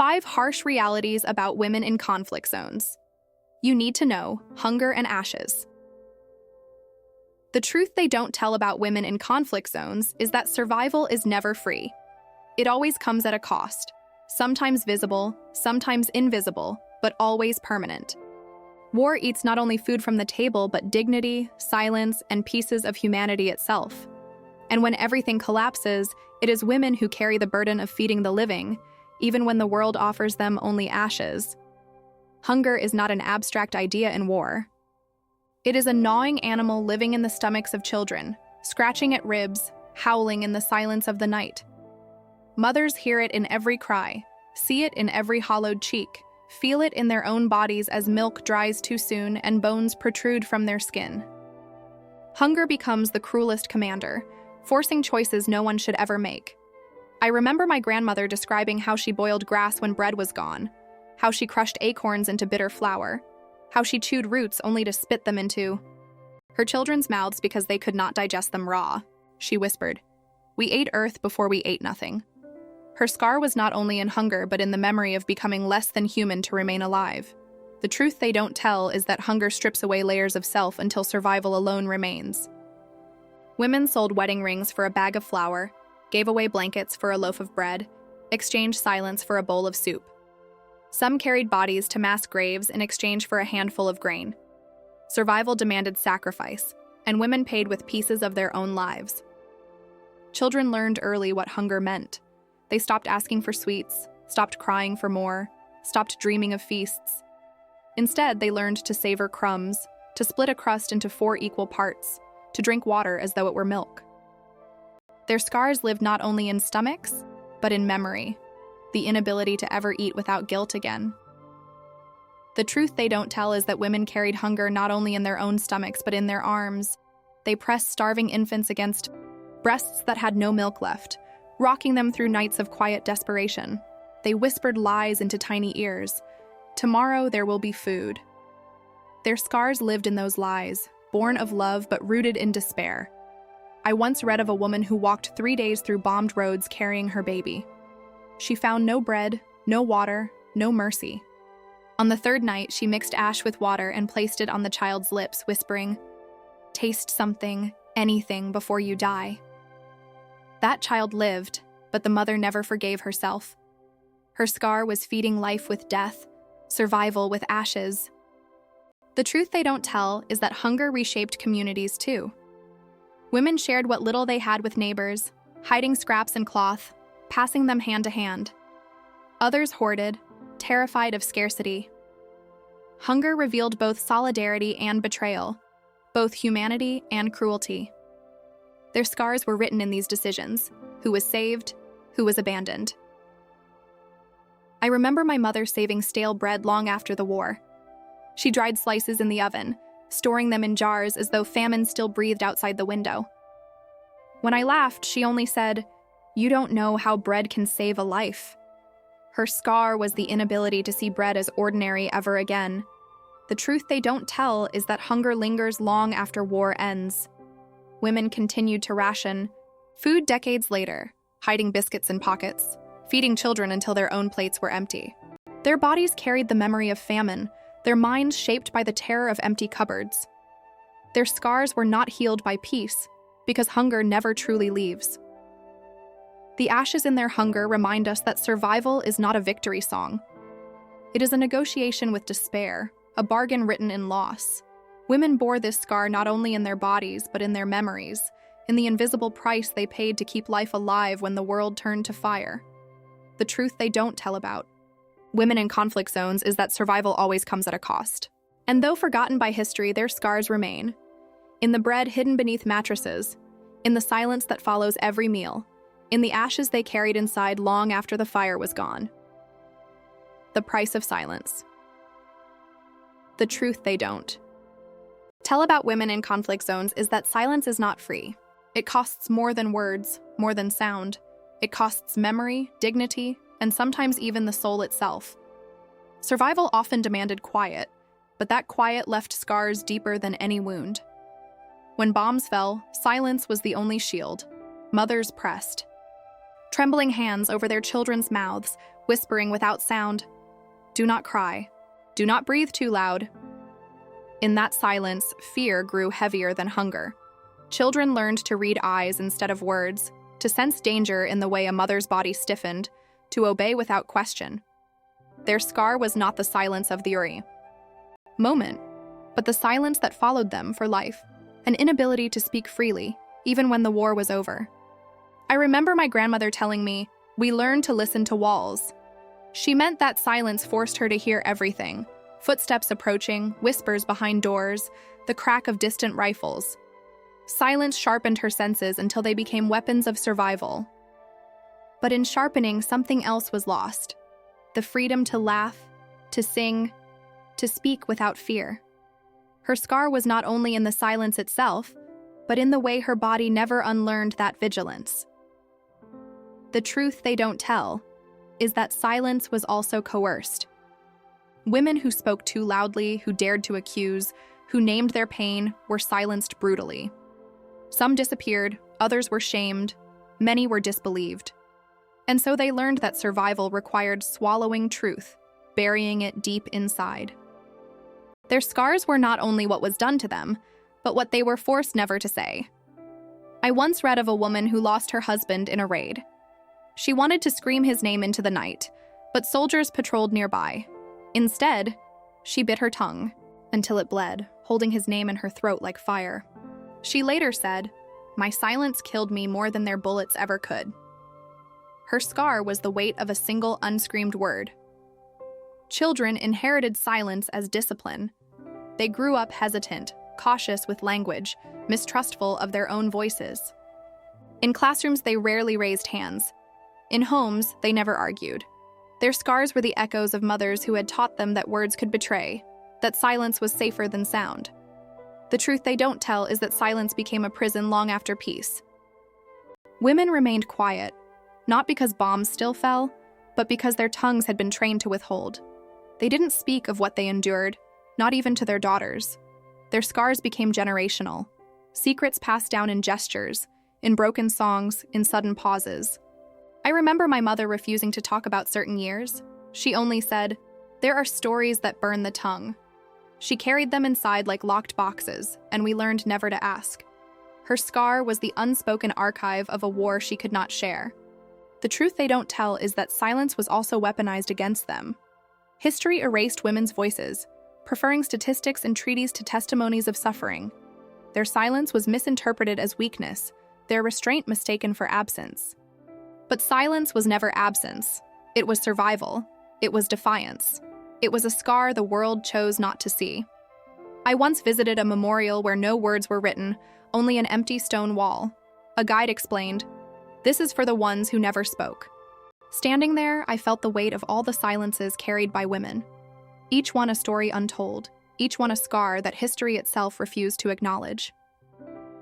5 harsh realities about women in conflict zones. You need to know: hunger and ashes. The truth they don't tell about women in conflict zones is that survival is never free. It always comes at a cost, sometimes visible, sometimes invisible, but always permanent. War eats not only food from the table, but dignity, silence, and pieces of humanity itself. And when everything collapses, it is women who carry the burden of feeding the living, even when the world offers them only ashes. Hunger is not an abstract idea in war. It is a gnawing animal living in the stomachs of children, scratching at ribs, howling in the silence of the night. Mothers hear it in every cry, see it in every hollowed cheek, feel it in their own bodies as milk dries too soon and bones protrude from their skin. Hunger becomes the cruelest commander, forcing choices no one should ever make. I remember my grandmother describing how she boiled grass when bread was gone, how she crushed acorns into bitter flour, how she chewed roots only to spit them into her children's mouths because they could not digest them raw. She whispered, "We ate earth before we ate nothing." Her scar was not only in hunger but in the memory of becoming less than human to remain alive. The truth they don't tell is that hunger strips away layers of self until survival alone remains. Women sold wedding rings for a bag of flour, gave away blankets for a loaf of bread, exchanged silence for a bowl of soup. Some carried bodies to mass graves in exchange for a handful of grain. Survival demanded sacrifice, and women paid with pieces of their own lives. Children learned early what hunger meant. They stopped asking for sweets, stopped crying for more, stopped dreaming of feasts. Instead, they learned to savor crumbs, to split a crust into 4 equal parts, to drink water as though it were milk. Their scars lived not only in stomachs, but in memory, the inability to ever eat without guilt again. The truth they don't tell is that women carried hunger not only in their own stomachs, but in their arms. They pressed starving infants against breasts that had no milk left, rocking them through nights of quiet desperation. They whispered lies into tiny ears. Tomorrow there will be food. Their scars lived in those lies, born of love but rooted in despair. I once read of a woman who walked 3 days through bombed roads carrying her baby. She found no bread, no water, no mercy. On the 3rd night, she mixed ash with water and placed it on the child's lips, whispering, "Taste something, anything, before you die." That child lived, but the mother never forgave herself. Her scar was feeding life with death, survival with ashes. The truth they don't tell is that hunger reshaped communities too. Women shared what little they had with neighbors, hiding scraps and cloth, passing them hand to hand. Others hoarded, terrified of scarcity. Hunger revealed both solidarity and betrayal, both humanity and cruelty. Their scars were written in these decisions: who was saved, who was abandoned. I remember my mother saving stale bread long after the war. She dried slices in the oven, storing them in jars as though famine still breathed outside the window. When I laughed, she only said, "You don't know how bread can save a life." Her scar was the inability to see bread as ordinary ever again. The truth they don't tell is that hunger lingers long after war ends. Women continued to ration food decades later, hiding biscuits in pockets, feeding children until their own plates were empty. Their bodies carried the memory of famine, their minds shaped by the terror of empty cupboards. Their scars were not healed by peace, because hunger never truly leaves. The ashes in their hunger remind us that survival is not a victory song. It is a negotiation with despair, a bargain written in loss. Women bore this scar not only in their bodies, but in their memories, in the invisible price they paid to keep life alive when the world turned to fire. The truth they don't tell about women in conflict zones is that survival always comes at a cost. And though forgotten by history, their scars remain. In the bread hidden beneath mattresses, in the silence that follows every meal, in the ashes they carried inside long after the fire was gone. The price of silence. The truth they don't tell about women in conflict zones is that silence is not free. It costs more than words, more than sound. It costs memory, dignity, and sometimes even the soul itself. Survival often demanded quiet, but that quiet left scars deeper than any wound. When bombs fell, silence was the only shield. Mothers pressed trembling hands over their children's mouths, whispering without sound, "Do not cry. Do not breathe too loud." In that silence, fear grew heavier than hunger. Children learned to read eyes instead of words, to sense danger in the way a mother's body stiffened, to obey without question. Their scar was not the silence of the Uri moment, but the silence that followed them for life, an inability to speak freely, even when the war was over. I remember my grandmother telling me, "We learned to listen to walls." She meant that silence forced her to hear everything: footsteps approaching, whispers behind doors, the crack of distant rifles. Silence sharpened her senses until they became weapons of survival. But in sharpening, something else was lost: the freedom to laugh, to sing, to speak without fear. Her scar was not only in the silence itself, but in the way her body never unlearned that vigilance. The truth they don't tell is that silence was also coerced. Women who spoke too loudly, who dared to accuse, who named their pain, were silenced brutally. Some disappeared, others were shamed, many were disbelieved. And so they learned that survival required swallowing truth, burying it deep inside. Their scars were not only what was done to them, but what they were forced never to say. I once read of a woman who lost her husband in a raid. She wanted to scream his name into the night, but soldiers patrolled nearby. Instead, she bit her tongue until it bled, holding his name in her throat like fire. She later said, "My silence killed me more than their bullets ever could." Her scar was the weight of a single unscreamed word. Children inherited silence as discipline. They grew up hesitant, cautious with language, mistrustful of their own voices. In classrooms, they rarely raised hands. In homes, they never argued. Their scars were the echoes of mothers who had taught them that words could betray, that silence was safer than sound. The truth they don't tell is that silence became a prison long after peace. Women remained quiet, not because bombs still fell, but because their tongues had been trained to withhold. They didn't speak of what they endured, not even to their daughters. Their scars became generational, secrets passed down in gestures, in broken songs, in sudden pauses. I remember my mother refusing to talk about certain years. She only said, "There are stories that burn the tongue." She carried them inside like locked boxes, and we learned never to ask. Her scar was the unspoken archive of a war she could not share. The truth they don't tell is that silence was also weaponized against them. History erased women's voices, preferring statistics and treaties to testimonies of suffering. Their silence was misinterpreted as weakness, their restraint mistaken for absence. But silence was never absence. It was survival. It was defiance. It was a scar the world chose not to see. I once visited a memorial where no words were written, only an empty stone wall. A guide explained, "This is for the ones who never spoke." Standing there, I felt the weight of all the silences carried by women. Each one a story untold, each one a scar that history itself refused to acknowledge.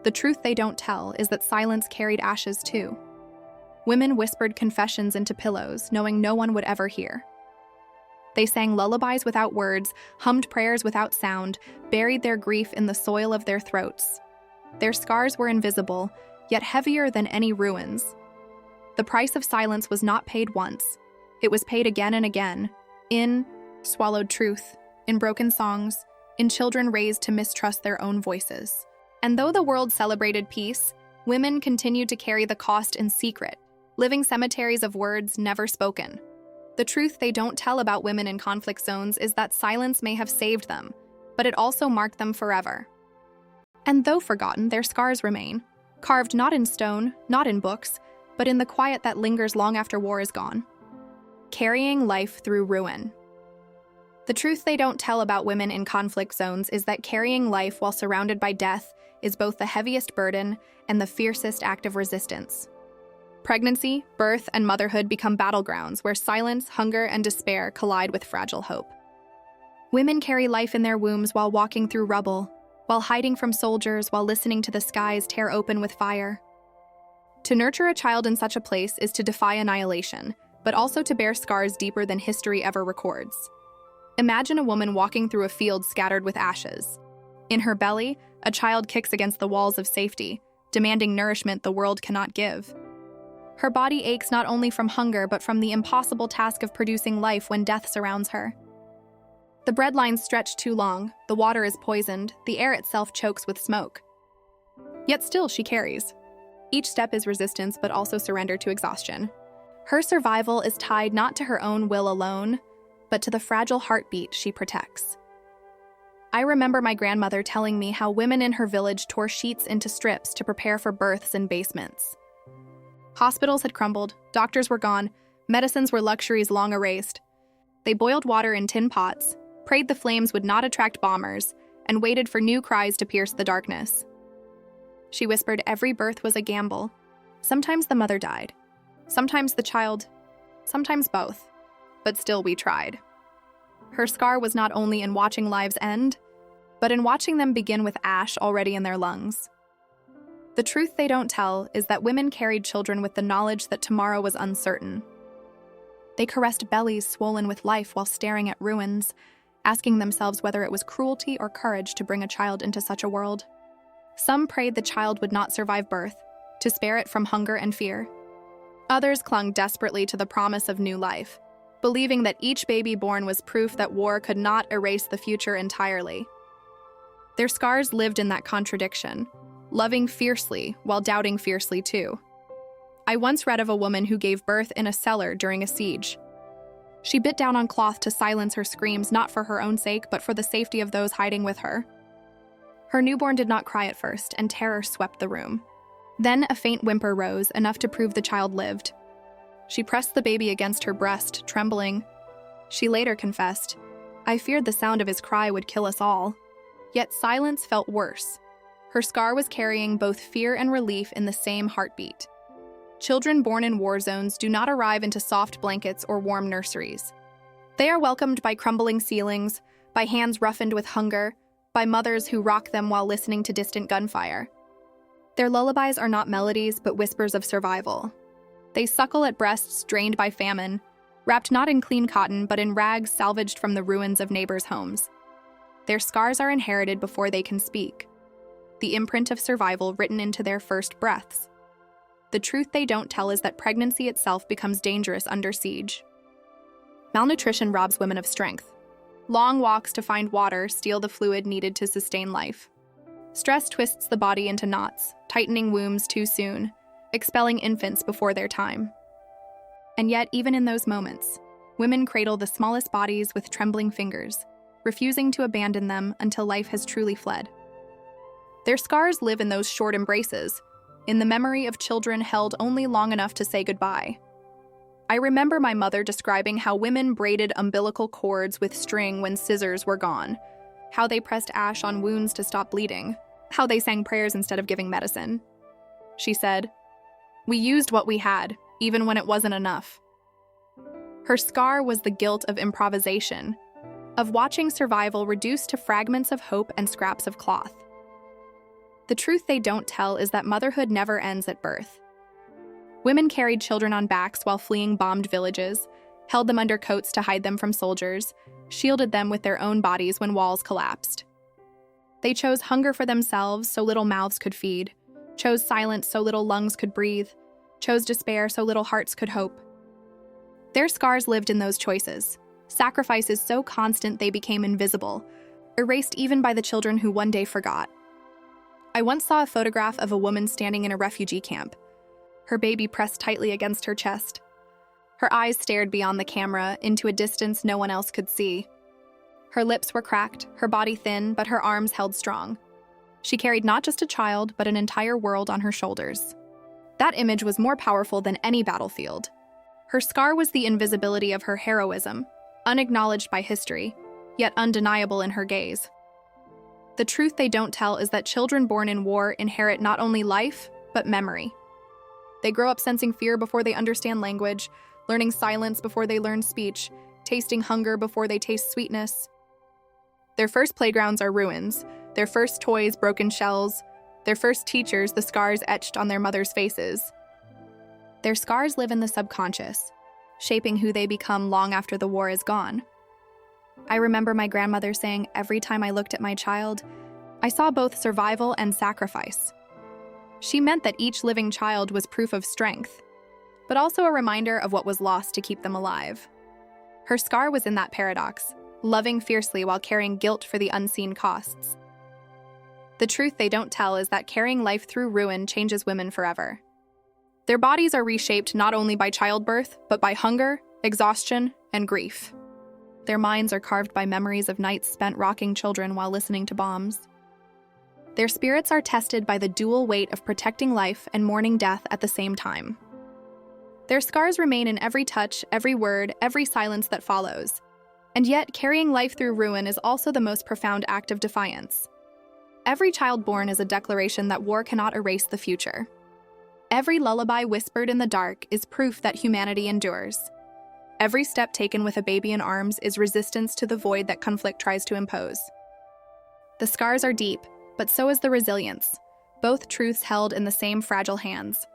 The truth they don't tell is that silence carried ashes too. Women whispered confessions into pillows, knowing no one would ever hear. They sang lullabies without words, hummed prayers without sound, buried their grief in the soil of their throats. Their scars were invisible, yet heavier than any ruins. The price of silence was not paid once. It was paid again and again, in swallowed truth, in broken songs, in children raised to mistrust their own voices. And though the world celebrated peace, women continued to carry the cost in secret, living cemeteries of words never spoken. The truth they don't tell about women in conflict zones is that silence may have saved them, but it also marked them forever. And though forgotten, their scars remain, carved not in stone, not in books, but in the quiet that lingers long after war is gone. Carrying life through ruin. The truth they don't tell about women in conflict zones is that carrying life while surrounded by death is both the heaviest burden and the fiercest act of resistance. Pregnancy, birth, and motherhood become battlegrounds where silence, hunger, and despair collide with fragile hope. Women carry life in their wombs while walking through rubble, while hiding from soldiers, while listening to the skies tear open with fire. To nurture a child in such a place is to defy annihilation, but also to bear scars deeper than history ever records. Imagine a woman walking through a field scattered with ashes. In her belly, a child kicks against the walls of safety, demanding nourishment the world cannot give. Her body aches not only from hunger but from the impossible task of producing life when death surrounds her. The bread lines stretch too long, the water is poisoned, the air itself chokes with smoke. Yet still she carries. Each step is resistance but also surrender to exhaustion. Her survival is tied not to her own will alone, but to the fragile heartbeat she protects. I remember my grandmother telling me how women in her village tore sheets into strips to prepare for births in basements. Hospitals had crumbled, doctors were gone, medicines were luxuries long erased. They boiled water in tin pots, prayed the flames would not attract bombers, and waited for new cries to pierce the darkness. She whispered every birth was a gamble. Sometimes the mother died, sometimes the child, sometimes both, but still we tried. Her scar was not only in watching lives end, but in watching them begin with ash already in their lungs. The truth they don't tell is that women carried children with the knowledge that tomorrow was uncertain. They caressed bellies swollen with life while staring at ruins, asking themselves whether it was cruelty or courage to bring a child into such a world. Some prayed the child would not survive birth, to spare it from hunger and fear. Others clung desperately to the promise of new life, believing that each baby born was proof that war could not erase the future entirely. Their scars lived in that contradiction, loving fiercely while doubting fiercely too. I once read of a woman who gave birth in a cellar during a siege. She bit down on cloth to silence her screams, not for her own sake, but for the safety of those hiding with her. Her newborn did not cry at first, and terror swept the room. Then a faint whimper rose, enough to prove the child lived. She pressed the baby against her breast, trembling. She later confessed, "I feared the sound of his cry would kill us all." Yet silence felt worse. Her scar was carrying both fear and relief in the same heartbeat. Children born in war zones do not arrive into soft blankets or warm nurseries. They are welcomed by crumbling ceilings, by hands roughened with hunger, by mothers who rock them while listening to distant gunfire. Their lullabies are not melodies, but whispers of survival. They suckle at breasts drained by famine, wrapped not in clean cotton, but in rags salvaged from the ruins of neighbors' homes. Their scars are inherited before they can speak, the imprint of survival written into their first breaths. The truth they don't tell is that pregnancy itself becomes dangerous under siege. Malnutrition robs women of strength. Long walks to find water steal the fluid needed to sustain life. Stress twists the body into knots, tightening wombs too soon, expelling infants before their time. And yet, even in those moments, women cradle the smallest bodies with trembling fingers, refusing to abandon them until life has truly fled. Their scars live in those short embraces, in the memory of children held only long enough to say goodbye. I remember my mother describing how women braided umbilical cords with string when scissors were gone, how they pressed ash on wounds to stop bleeding, how they sang prayers instead of giving medicine. She said, "We used what we had, even when it wasn't enough." Her scar was the guilt of improvisation, of watching survival reduced to fragments of hope and scraps of cloth. The truth they don't tell is that motherhood never ends at birth. Women carried children on backs while fleeing bombed villages, held them under coats to hide them from soldiers, shielded them with their own bodies when walls collapsed. They chose hunger for themselves so little mouths could feed, chose silence so little lungs could breathe, chose despair so little hearts could hope. Their scars lived in those choices, sacrifices so constant they became invisible, erased even by the children who one day forgot. I once saw a photograph of a woman standing in a refugee camp, her baby pressed tightly against her chest. Her eyes stared beyond the camera into a distance no one else could see. Her lips were cracked, her body thin, but her arms held strong. She carried not just a child, but an entire world on her shoulders. That image was more powerful than any battlefield. Her scar was the invisibility of her heroism, unacknowledged by history, yet undeniable in her gaze. The truth they don't tell is that children born in war inherit not only life, but memory. They grow up sensing fear before they understand language, learning silence before they learn speech, tasting hunger before they taste sweetness. Their first playgrounds are ruins, their first toys broken shells, their first teachers the scars etched on their mothers' faces. Their scars live in the subconscious, shaping who they become long after the war is gone. I remember my grandmother saying every time I looked at my child, I saw both survival and sacrifice. She meant that each living child was proof of strength, but also a reminder of what was lost to keep them alive. Her scar was in that paradox, loving fiercely while carrying guilt for the unseen costs. The truth they don't tell is that carrying life through ruin changes women forever. Their bodies are reshaped not only by childbirth, but by hunger, exhaustion, and grief. Their minds are carved by memories of nights spent rocking children while listening to bombs. Their spirits are tested by the dual weight of protecting life and mourning death at the same time. Their scars remain in every touch, every word, every silence that follows. And yet, carrying life through ruin is also the most profound act of defiance. Every child born is a declaration that war cannot erase the future. Every lullaby whispered in the dark is proof that humanity endures. Every step taken with a baby in arms is resistance to the void that conflict tries to impose. The scars are deep, but so is the resilience, both truths held in the same fragile hands.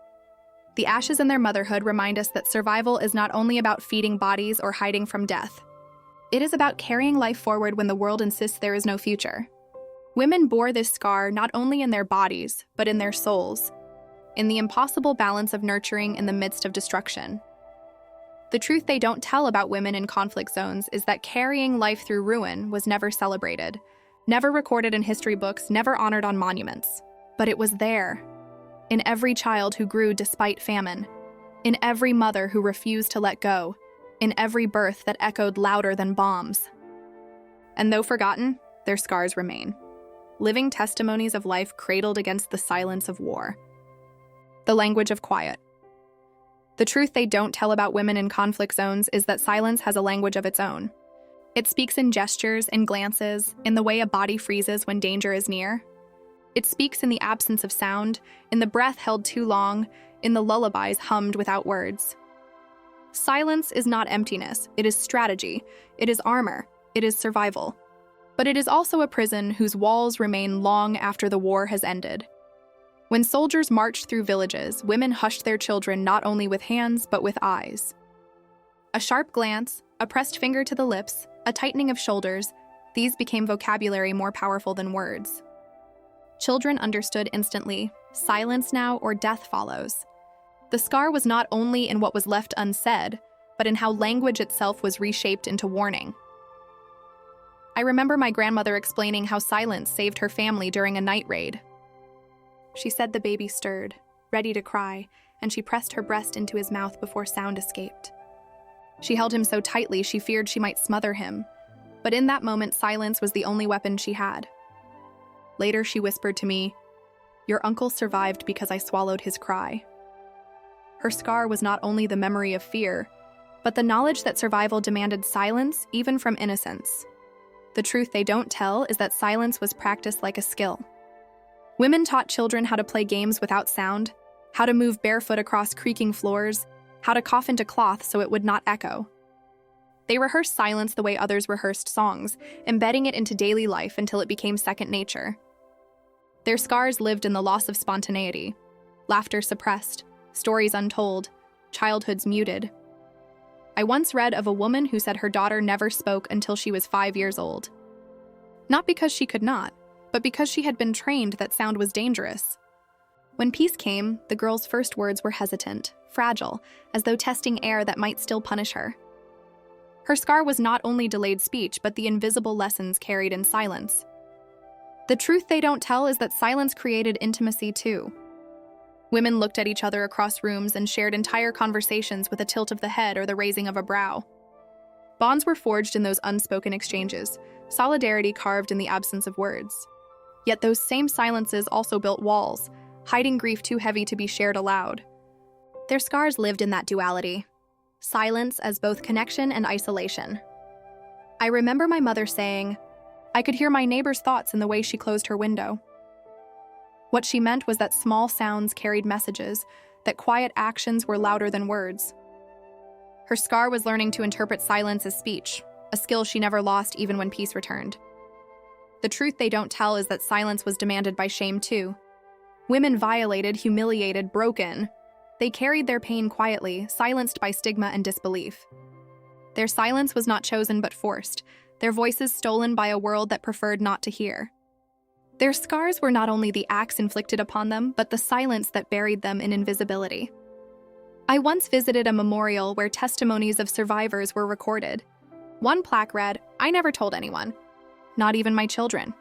The ashes in their motherhood remind us that survival is not only about feeding bodies or hiding from death. It is about carrying life forward when the world insists there is no future. Women bore this scar not only in their bodies, but in their souls, in the impossible balance of nurturing in the midst of destruction. The truth they don't tell about women in conflict zones is that carrying life through ruin was never celebrated, never recorded in history books, never honored on monuments. But it was there, in every child who grew despite famine, in every mother who refused to let go, in every birth that echoed louder than bombs. And though forgotten, their scars remain, living testimonies of life cradled against the silence of war. The language of quiet. The truth they don't tell about women in conflict zones is that silence has a language of its own. It speaks in gestures, in glances, in the way a body freezes when danger is near. It speaks in the absence of sound, in the breath held too long, in the lullabies hummed without words. Silence is not emptiness, it is strategy, it is armor, it is survival. But it is also a prison whose walls remain long after the war has ended. When soldiers marched through villages, women hushed their children not only with hands, but with eyes. A sharp glance, a pressed finger to the lips, a tightening of shoulders, these became vocabulary more powerful than words. Children understood instantly, silence now or death follows. The scar was not only in what was left unsaid, but in how language itself was reshaped into warning. I remember my grandmother explaining how silence saved her family during a night raid. She said the baby stirred, ready to cry, and she pressed her breast into his mouth before sound escaped. She held him so tightly she feared she might smother him, but in that moment silence was the only weapon she had. Later she whispered to me, "Your uncle survived because I swallowed his cry." Her scar was not only the memory of fear, but the knowledge that survival demanded silence even from innocence. The truth they don't tell is that silence was practiced like a skill. Women taught children how to play games without sound, how to move barefoot across creaking floors, how to cough into cloth so it would not echo. They rehearsed silence the way others rehearsed songs, embedding it into daily life until it became second nature. Their scars lived in the loss of spontaneity, laughter suppressed, stories untold, childhoods muted. I once read of a woman who said her daughter never spoke until she was 5 years old. Not because she could not, but because she had been trained that sound was dangerous. When peace came, the girl's first words were hesitant, fragile, as though testing air that might still punish her. Her scar was not only delayed speech, but the invisible lessons carried in silence. The truth they don't tell is that silence created intimacy too. Women looked at each other across rooms and shared entire conversations with a tilt of the head or the raising of a brow. Bonds were forged in those unspoken exchanges, solidarity carved in the absence of words. Yet those same silences also built walls, hiding grief too heavy to be shared aloud. Their scars lived in that duality, silence as both connection and isolation. I remember my mother saying, "I could hear my neighbor's thoughts in the way she closed her window." What she meant was that small sounds carried messages, that quiet actions were louder than words. Her scar was learning to interpret silence as speech, a skill she never lost even when peace returned. The truth they don't tell is that silence was demanded by shame too. Women violated, humiliated, broken. They carried their pain quietly, silenced by stigma and disbelief. Their silence was not chosen but forced, their voices stolen by a world that preferred not to hear. Their scars were not only the acts inflicted upon them, but the silence that buried them in invisibility. I once visited a memorial where testimonies of survivors were recorded. One plaque read, "I never told anyone, not even my children."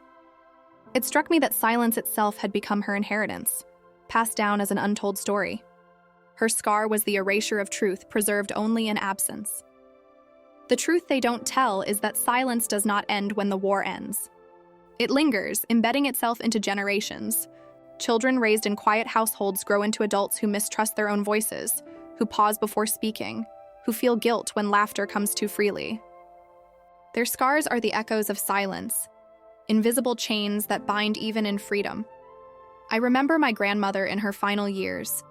It struck me that silence itself had become her inheritance, passed down as an untold story. Her scar was the erasure of truth, preserved only in absence. The truth they don't tell is that silence does not end when the war ends. It lingers, embedding itself into generations. Children raised in quiet households grow into adults who mistrust their own voices, who pause before speaking, who feel guilt when laughter comes too freely. Their scars are the echoes of silence, invisible chains that bind even in freedom. I remember my grandmother in her final years.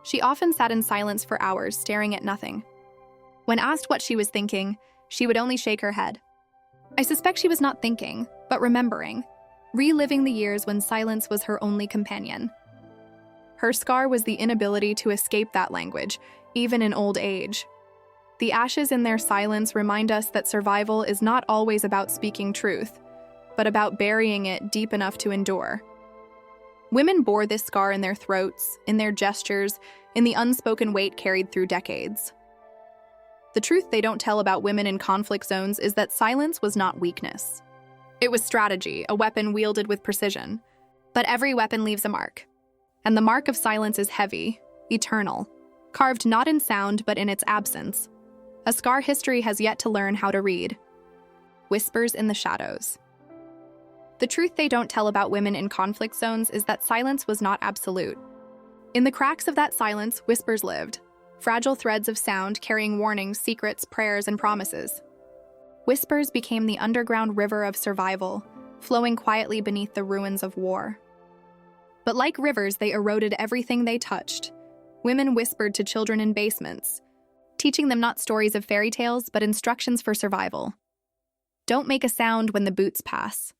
She often sat in silence for hours, staring at nothing. When asked what she was thinking, she would only shake her head. I suspect she was not thinking, but remembering, reliving the years when silence was her only companion. Her scar was the inability to escape that language, even in old age. The ashes in their silence remind us that survival is not always about speaking truth, but about burying it deep enough to endure. Women bore this scar in their throats, in their gestures, in the unspoken weight carried through decades. The truth they don't tell about women in conflict zones is that silence was not weakness. It was strategy, a weapon wielded with precision. But every weapon leaves a mark. And the mark of silence is heavy, eternal, carved not in sound but in its absence. A scar history has yet to learn how to read. Whispers in the shadows. The truth they don't tell about women in conflict zones is that silence was not absolute. In the cracks of that silence, whispers lived, fragile threads of sound carrying warnings, secrets, prayers, and promises. Whispers became the underground river of survival, flowing quietly beneath the ruins of war. But like rivers, they eroded everything they touched. Women whispered to children in basements, teaching them not stories of fairy tales, but instructions for survival. Don't make a sound when the boots pass.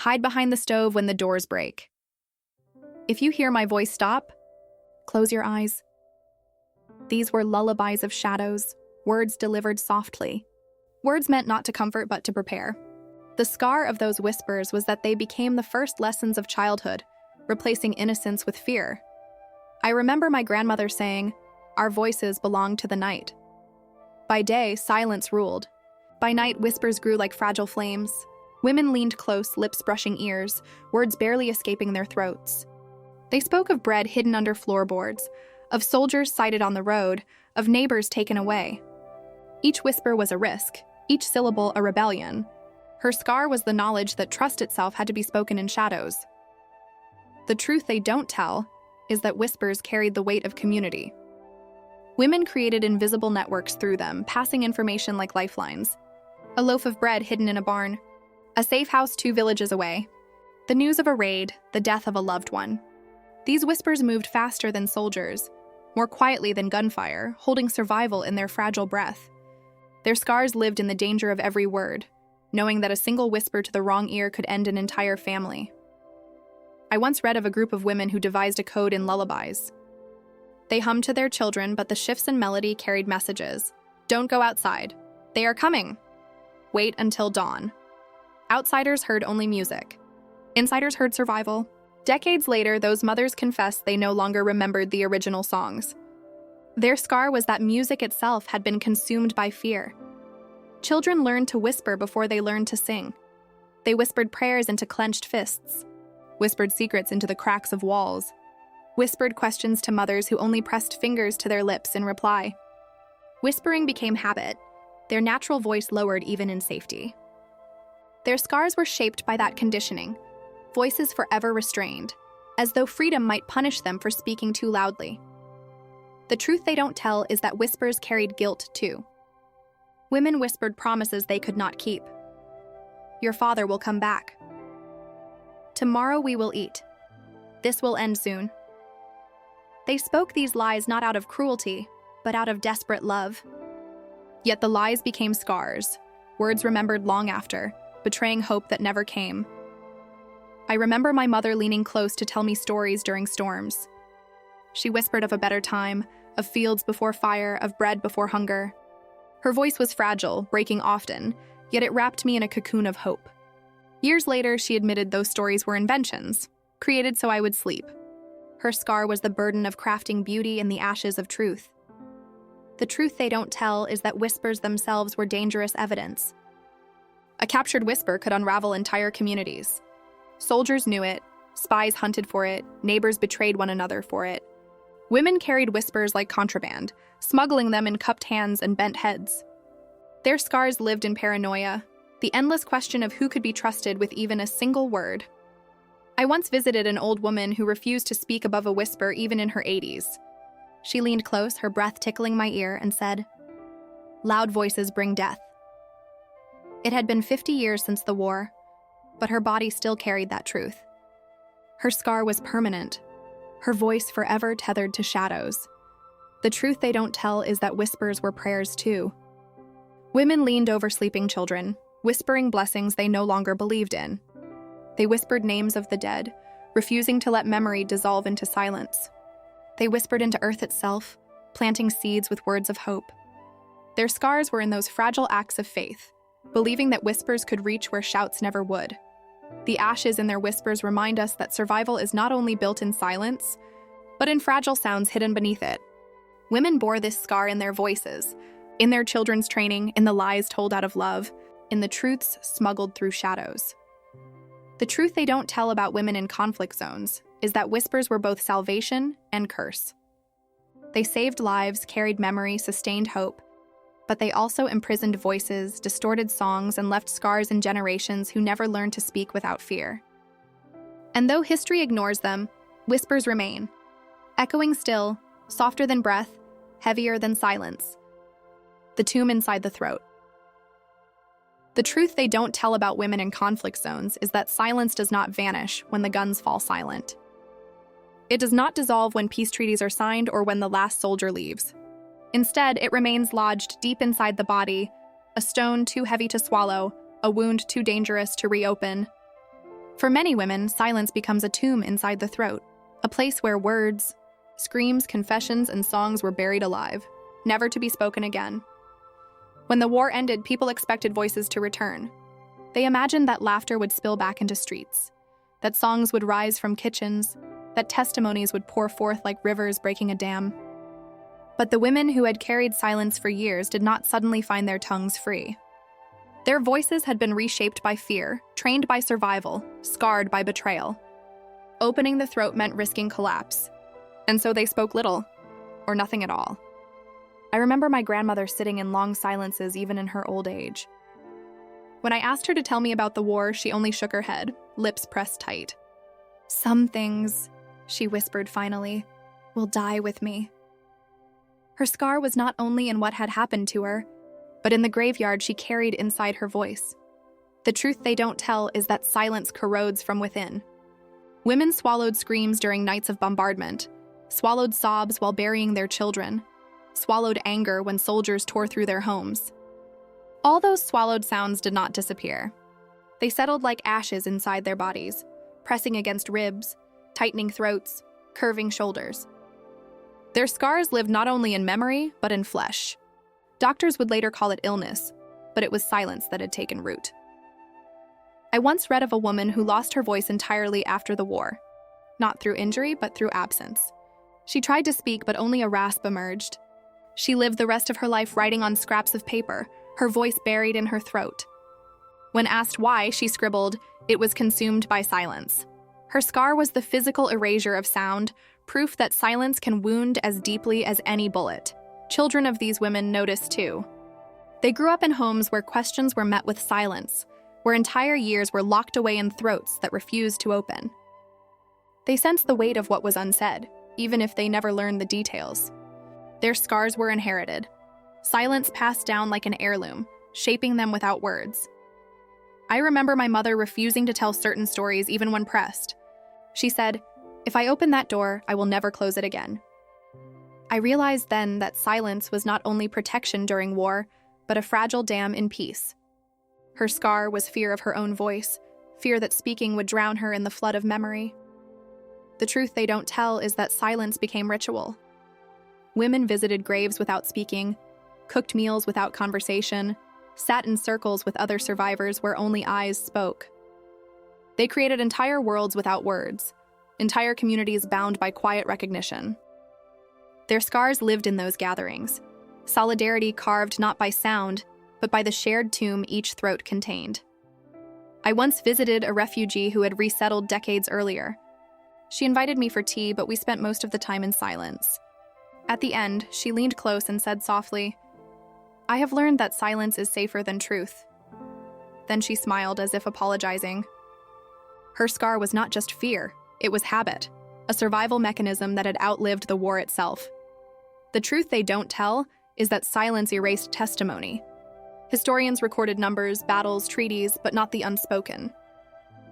Hide behind the stove when the doors break. If you hear my voice stop, close your eyes. These were lullabies of shadows, words delivered softly. Words meant not to comfort but to prepare. The scar of those whispers was that they became the first lessons of childhood, replacing innocence with fear. I remember my grandmother saying, "Our voices belong to the night." By day, silence ruled. By night, whispers grew like fragile flames. Women leaned close, lips brushing ears, words barely escaping their throats. They spoke of bread hidden under floorboards, of soldiers sighted on the road, of neighbors taken away. Each whisper was a risk, each syllable a rebellion. Her scar was the knowledge that trust itself had to be spoken in shadows. The truth they don't tell is that whispers carried the weight of community. Women created invisible networks through them, passing information like lifelines. A loaf of bread hidden in a barn, a safe house 2 villages away, the news of a raid, the death of a loved one. These whispers moved faster than soldiers, more quietly than gunfire, holding survival in their fragile breath. Their scars lived in the danger of every word, knowing that a single whisper to the wrong ear could end an entire family. I once read of a group of women who devised a code in lullabies. They hummed to their children, but the shifts in melody carried messages. Don't go outside. They are coming. Wait until dawn. Outsiders heard only music. Insiders heard survival. Decades later, those mothers confessed they no longer remembered the original songs. Their scar was that music itself had been consumed by fear. Children learned to whisper before they learned to sing. They whispered prayers into clenched fists, whispered secrets into the cracks of walls, whispered questions to mothers who only pressed fingers to their lips in reply. Whispering became habit, their natural voice lowered even in safety. Their scars were shaped by that conditioning, voices forever restrained, as though freedom might punish them for speaking too loudly. The truth they don't tell is that whispers carried guilt too. Women whispered promises they could not keep. Your father will come back. Tomorrow we will eat. This will end soon. They spoke these lies not out of cruelty, but out of desperate love. Yet the lies became scars, words remembered long after, betraying hope that never came. I remember my mother leaning close to tell me stories during storms. She whispered of a better time, of fields before fire, of bread before hunger. Her voice was fragile, breaking often, yet it wrapped me in a cocoon of hope. Years later, she admitted those stories were inventions, created so I would sleep. Her scar was the burden of crafting beauty in the ashes of truth. The truth they don't tell is that whispers themselves were dangerous evidence. A captured whisper could unravel entire communities. Soldiers knew it, spies hunted for it, neighbors betrayed one another for it. Women carried whispers like contraband, smuggling them in cupped hands and bent heads. Their scars lived in paranoia, the endless question of who could be trusted with even a single word. I once visited an old woman who refused to speak above a whisper even in her 80s. She leaned close, her breath tickling my ear, and said, "Loud voices bring death." It had been 50 years since the war, but her body still carried that truth. Her scar was permanent, her voice forever tethered to shadows. The truth they don't tell is that whispers were prayers too. Women leaned over sleeping children, whispering blessings they no longer believed in. They whispered names of the dead, refusing to let memory dissolve into silence. They whispered into earth itself, planting seeds with words of hope. Their scars were in those fragile acts of faith, believing that whispers could reach where shouts never would. The ashes in their whispers remind us that survival is not only built in silence, but in fragile sounds hidden beneath it. Women bore this scar in their voices, in their children's training, in the lies told out of love, in the truths smuggled through shadows. The truth they don't tell about women in conflict zones is that whispers were both salvation and curse. They saved lives, carried memory, sustained hope, but they also imprisoned voices, distorted songs, and left scars in generations who never learned to speak without fear. And though history ignores them, whispers remain, echoing still, softer than breath, heavier than silence. The tomb inside the throat. The truth they don't tell about women in conflict zones is that silence does not vanish when the guns fall silent. It does not dissolve when peace treaties are signed or when the last soldier leaves. Instead, it remains lodged deep inside the body, a stone too heavy to swallow, a wound too dangerous to reopen. For many women, silence becomes a tomb inside the throat, a place where words, screams, confessions, and songs were buried alive, never to be spoken again. When the war ended, people expected voices to return. They imagined that laughter would spill back into streets, that songs would rise from kitchens, that testimonies would pour forth like rivers breaking a dam. But the women who had carried silence for years did not suddenly find their tongues free. Their voices had been reshaped by fear, trained by survival, scarred by betrayal. Opening the throat meant risking collapse, and so they spoke little, or nothing at all. I remember my grandmother sitting in long silences even in her old age. When I asked her to tell me about the war, she only shook her head, lips pressed tight. "Some things," she whispered finally, "will die with me." Her scar was not only in what had happened to her, but in the graveyard she carried inside her voice. The truth they don't tell is that silence corrodes from within. Women swallowed screams during nights of bombardment, swallowed sobs while burying their children, swallowed anger when soldiers tore through their homes. All those swallowed sounds did not disappear. They settled like ashes inside their bodies, pressing against ribs, tightening throats, curving shoulders. Their scars lived not only in memory, but in flesh. Doctors would later call it illness, but it was silence that had taken root. I once read of a woman who lost her voice entirely after the war, not through injury, but through absence. She tried to speak, but only a rasp emerged. She lived the rest of her life writing on scraps of paper, her voice buried in her throat. When asked why, she scribbled, "It was consumed by silence." Her scar was the physical erasure of sound, proof that silence can wound as deeply as any bullet. Children of these women noticed too. They grew up in homes where questions were met with silence, where entire years were locked away in throats that refused to open. They sensed the weight of what was unsaid, even if they never learned the details. Their scars were inherited. Silence passed down like an heirloom, shaping them without words. I remember my mother refusing to tell certain stories even when pressed. She said, "If I open that door, I will never close it again." I realized then that silence was not only protection during war, but a fragile dam in peace. Her scar was fear of her own voice, fear that speaking would drown her in the flood of memory. The truth they don't tell is that silence became ritual. Women visited graves without speaking, cooked meals without conversation, sat in circles with other survivors where only eyes spoke. They created entire worlds without words, entire communities bound by quiet recognition. Their scars lived in those gatherings, solidarity carved not by sound, but by the shared tomb each throat contained. I once visited a refugee who had resettled decades earlier. She invited me for tea, but we spent most of the time in silence. At the end, she leaned close and said softly, "I have learned that silence is safer than truth." Then she smiled as if apologizing. Her scar was not just fear, it was habit, a survival mechanism that had outlived the war itself. The truth they don't tell is that silence erased testimony. Historians recorded numbers, battles, treaties, but not the unspoken.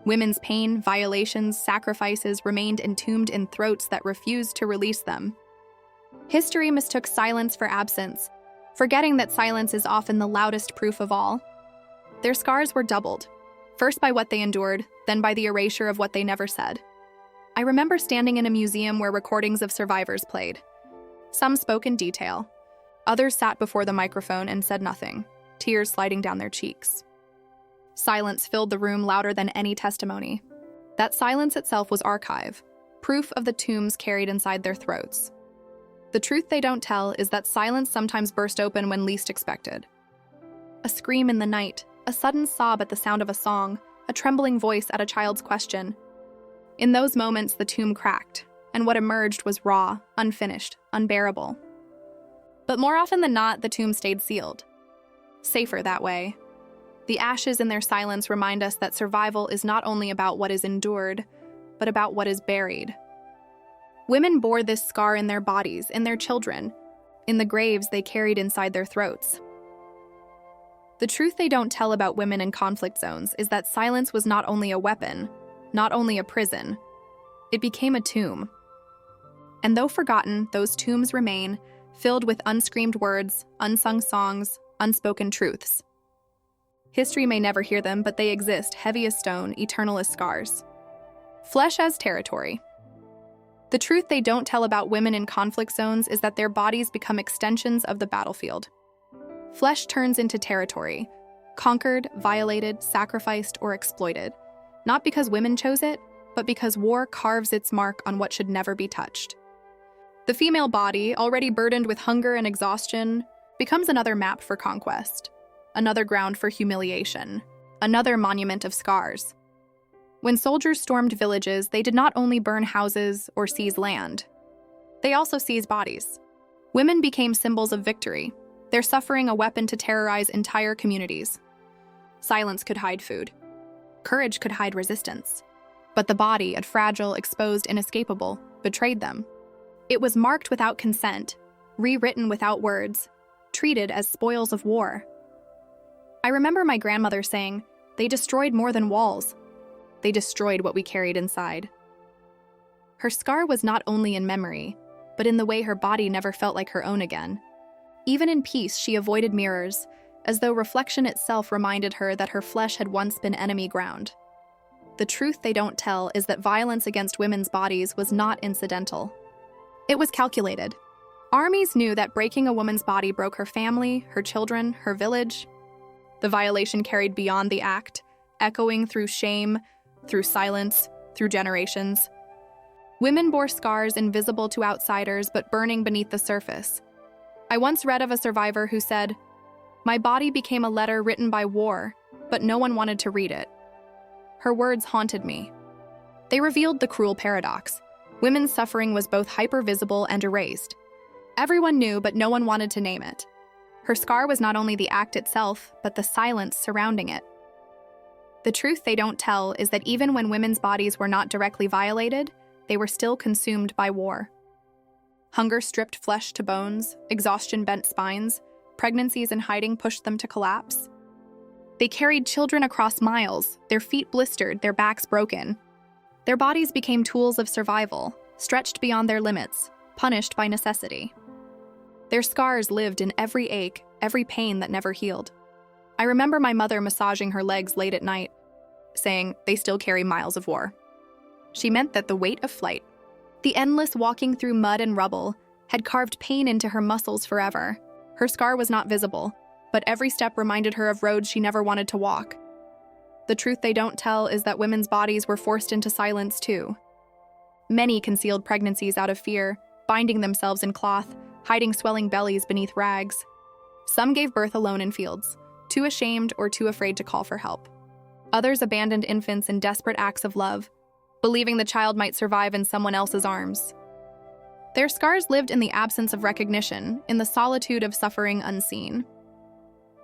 Women's pain, violations, sacrifices remained entombed in throats that refused to release them. History mistook silence for absence, forgetting that silence is often the loudest proof of all. Their scars were doubled, first by what they endured, then by the erasure of what they never said. I remember standing in a museum where recordings of survivors played. Some spoke in detail. Others sat before the microphone and said nothing, tears sliding down their cheeks. Silence filled the room louder than any testimony. That silence itself was archive, proof of the tombs carried inside their throats. The truth they don't tell is that silence sometimes burst open when least expected. A scream in the night, a sudden sob at the sound of a song, a trembling voice at a child's question. In those moments, the tomb cracked, and what emerged was raw, unfinished, unbearable. But more often than not, the tomb stayed sealed. Safer that way. The ashes in their silence remind us that survival is not only about what is endured, but about what is buried. Women bore this scar in their bodies, in their children, in the graves they carried inside their throats. The truth they don't tell about women in conflict zones is that silence was not only a weapon, not only a prison, it became a tomb. And though forgotten, those tombs remain, filled with unscreamed words, unsung songs, unspoken truths. History may never hear them, but they exist, heavy as stone, eternal as scars. Flesh as territory. The truth they don't tell about women in conflict zones is that their bodies become extensions of the battlefield. Flesh turns into territory, conquered, violated, sacrificed, or exploited, not because women chose it, but because war carves its mark on what should never be touched. The female body, already burdened with hunger and exhaustion, becomes another map for conquest, another ground for humiliation, another monument of scars. When soldiers stormed villages, they did not only burn houses or seize land. They also seized bodies. Women became symbols of victory, their suffering a weapon to terrorize entire communities. Silence could hide food. Courage could hide resistance. But the body, fragile, exposed, inescapable, betrayed them. It was marked without consent, rewritten without words, treated as spoils of war. I remember my grandmother saying, "They destroyed more than walls. They destroyed what we carried inside." Her scar was not only in memory, but in the way her body never felt like her own again. Even in peace, she avoided mirrors, as though reflection itself reminded her that her flesh had once been enemy ground. The truth they don't tell is that violence against women's bodies was not incidental. It was calculated. Armies knew that breaking a woman's body broke her family, her children, her village. The violation carried beyond the act, echoing through shame, through silence, through generations. Women bore scars invisible to outsiders but burning beneath the surface. I once read of a survivor who said, "My body became a letter written by war, but no one wanted to read it." Her words haunted me. They revealed the cruel paradox. Women's suffering was both hyper-visible and erased. Everyone knew, but no one wanted to name it. Her scar was not only the act itself, but the silence surrounding it. The truth they don't tell is that even when women's bodies were not directly violated, they were still consumed by war. Hunger stripped flesh to bones, exhaustion bent spines, pregnancies in hiding pushed them to collapse. They carried children across miles, their feet blistered, their backs broken. Their bodies became tools of survival, stretched beyond their limits, punished by necessity. Their scars lived in every ache, every pain that never healed. I remember my mother massaging her legs late at night, saying, "They still carry miles of war." She meant that the weight of flight, the endless walking through mud and rubble, had carved pain into her muscles forever. Her scar was not visible, but every step reminded her of roads she never wanted to walk. The truth they don't tell is that women's bodies were forced into silence too. Many concealed pregnancies out of fear, binding themselves in cloth, hiding swelling bellies beneath rags. Some gave birth alone in fields, too ashamed or too afraid to call for help. Others abandoned infants in desperate acts of love, believing the child might survive in someone else's arms. Their scars lived in the absence of recognition, in the solitude of suffering unseen.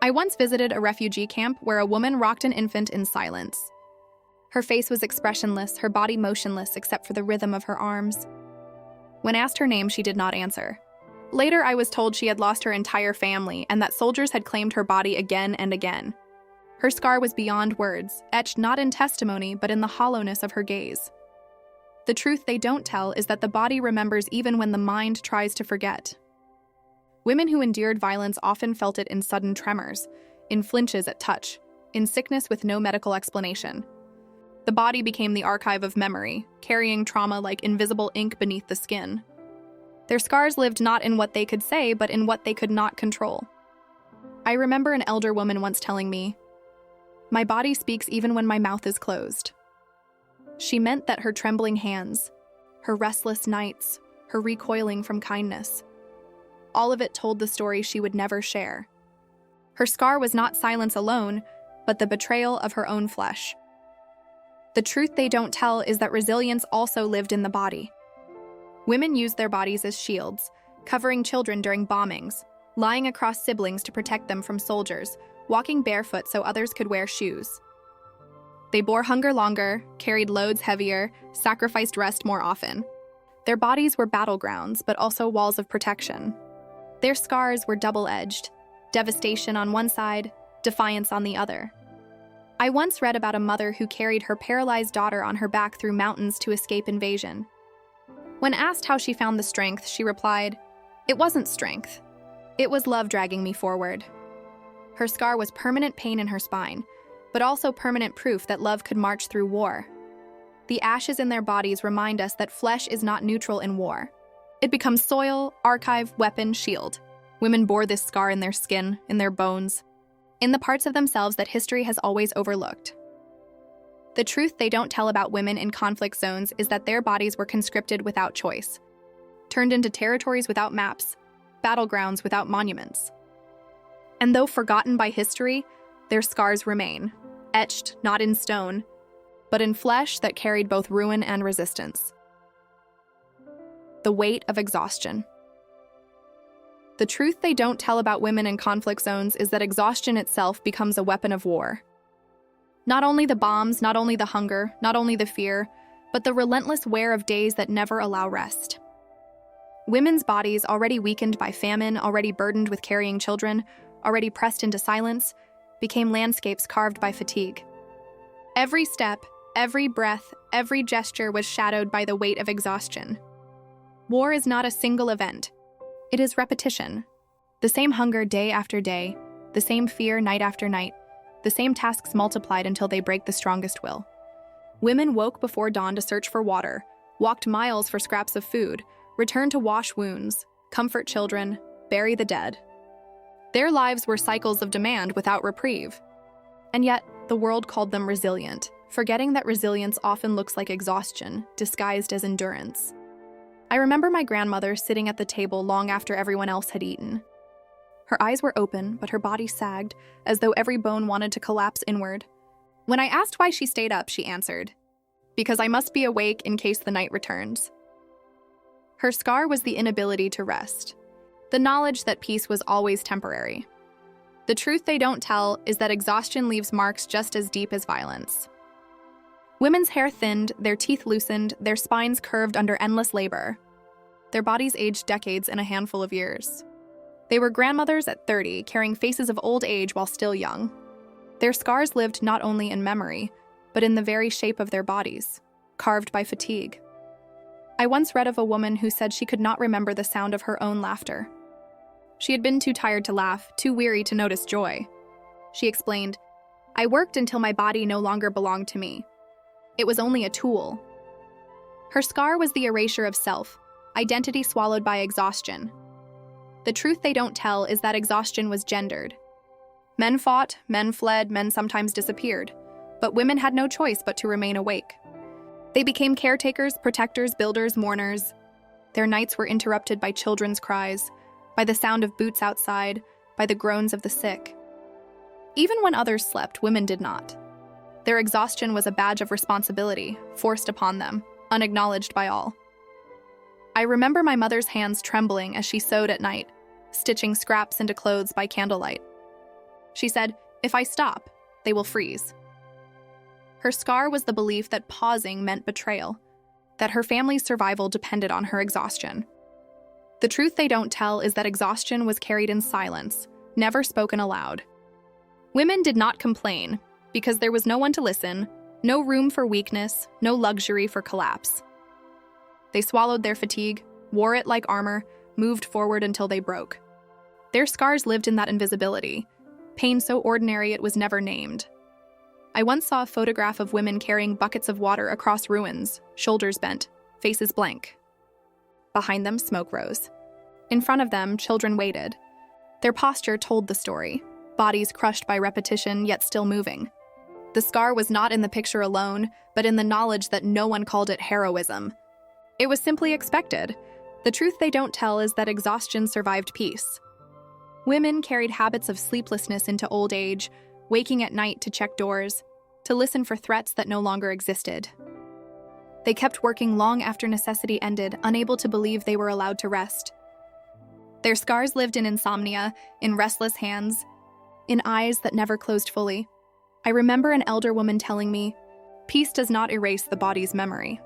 I once visited a refugee camp where a woman rocked an infant in silence. Her face was expressionless, her body motionless except for the rhythm of her arms. When asked her name, she did not answer. Later, I was told she had lost her entire family and that soldiers had claimed her body again and again. Her scar was beyond words, etched not in testimony but in the hollowness of her gaze. The truth they don't tell is that the body remembers even when the mind tries to forget. Women who endured violence often felt it in sudden tremors, in flinches at touch, in sickness with no medical explanation. The body became the archive of memory, carrying trauma like invisible ink beneath the skin. Their scars lived not in what they could say, but in what they could not control. I remember an elder woman once telling me, "My body speaks even when my mouth is closed." She meant that her trembling hands, her restless nights, her recoiling from kindness, all of it told the story she would never share. Her scar was not silence alone, but the betrayal of her own flesh. The truth they don't tell is that resilience also lived in the body. Women used their bodies as shields, covering children during bombings, lying across siblings to protect them from soldiers, walking barefoot so others could wear shoes. They bore hunger longer, carried loads heavier, sacrificed rest more often. Their bodies were battlegrounds, but also walls of protection. Their scars were double-edged, devastation on one side, defiance on the other. I once read about a mother who carried her paralyzed daughter on her back through mountains to escape invasion. When asked how she found the strength, she replied, "It wasn't strength. It was love dragging me forward." Her scar was permanent pain in her spine, but also permanent proof that love could march through war. The ashes in their bodies remind us that flesh is not neutral in war. It becomes soil, archive, weapon, shield. Women bore this scar in their skin, in their bones, in the parts of themselves that history has always overlooked. The truth they don't tell about women in conflict zones is that their bodies were conscripted without choice, turned into territories without maps, battlegrounds without monuments. And though forgotten by history, their scars remain, etched not in stone, but in flesh that carried both ruin and resistance. The weight of exhaustion. The truth they don't tell about women in conflict zones is that exhaustion itself becomes a weapon of war. Not only the bombs, not only the hunger, not only the fear, but the relentless wear of days that never allow rest. Women's bodies, already weakened by famine, already burdened with carrying children, already pressed into silence, became landscapes carved by fatigue. Every step, every breath, every gesture was shadowed by the weight of exhaustion. War is not a single event. It is repetition. The same hunger day after day, the same fear night after night, the same tasks multiplied until they break the strongest will. Women woke before dawn to search for water, walked miles for scraps of food, returned to wash wounds, comfort children, bury the dead. Their lives were cycles of demand without reprieve. And yet, the world called them resilient, forgetting that resilience often looks like exhaustion, disguised as endurance. I remember my grandmother sitting at the table long after everyone else had eaten. Her eyes were open, but her body sagged, as though every bone wanted to collapse inward. When I asked why she stayed up, she answered, "Because I must be awake in case the night returns." Her scar was the inability to rest, the knowledge that peace was always temporary. The truth they don't tell is that exhaustion leaves marks just as deep as violence. Women's hair thinned, their teeth loosened, their spines curved under endless labor. Their bodies aged decades in a handful of years. They were grandmothers at 30, carrying faces of old age while still young. Their scars lived not only in memory, but in the very shape of their bodies, carved by fatigue. I once read of a woman who said she could not remember the sound of her own laughter. She had been too tired to laugh, too weary to notice joy. She explained, "I worked until my body no longer belonged to me. It was only a tool." Her scar was the erasure of self, identity swallowed by exhaustion. The truth they don't tell is that exhaustion was gendered. Men fought, men fled, men sometimes disappeared, but women had no choice but to remain awake. They became caretakers, protectors, builders, mourners. Their nights were interrupted by children's cries, by the sound of boots outside, by the groans of the sick. Even when others slept, women did not. Their exhaustion was a badge of responsibility, forced upon them, unacknowledged by all. I remember my mother's hands trembling as she sewed at night, stitching scraps into clothes by candlelight. She said, "If I stop, they will freeze." Her scar was the belief that pausing meant betrayal, that her family's survival depended on her exhaustion. The truth they don't tell is that exhaustion was carried in silence, never spoken aloud. Women did not complain because there was no one to listen, no room for weakness, no luxury for collapse. They swallowed their fatigue, wore it like armor, moved forward until they broke. Their scars lived in that invisibility, pain so ordinary it was never named. I once saw a photograph of women carrying buckets of water across ruins, shoulders bent, faces blank. Behind them, smoke rose. In front of them, children waited. Their posture told the story, bodies crushed by repetition yet still moving. The scar was not in the picture alone, but in the knowledge that no one called it heroism. It was simply expected. The truth they don't tell is that exhaustion survived peace. Women carried habits of sleeplessness into old age, waking at night to check doors, to listen for threats that no longer existed. They kept working long after necessity ended, unable to believe they were allowed to rest. Their scars lived in insomnia, in restless hands, in eyes that never closed fully. I remember an elder woman telling me, "Peace does not erase the body's memory."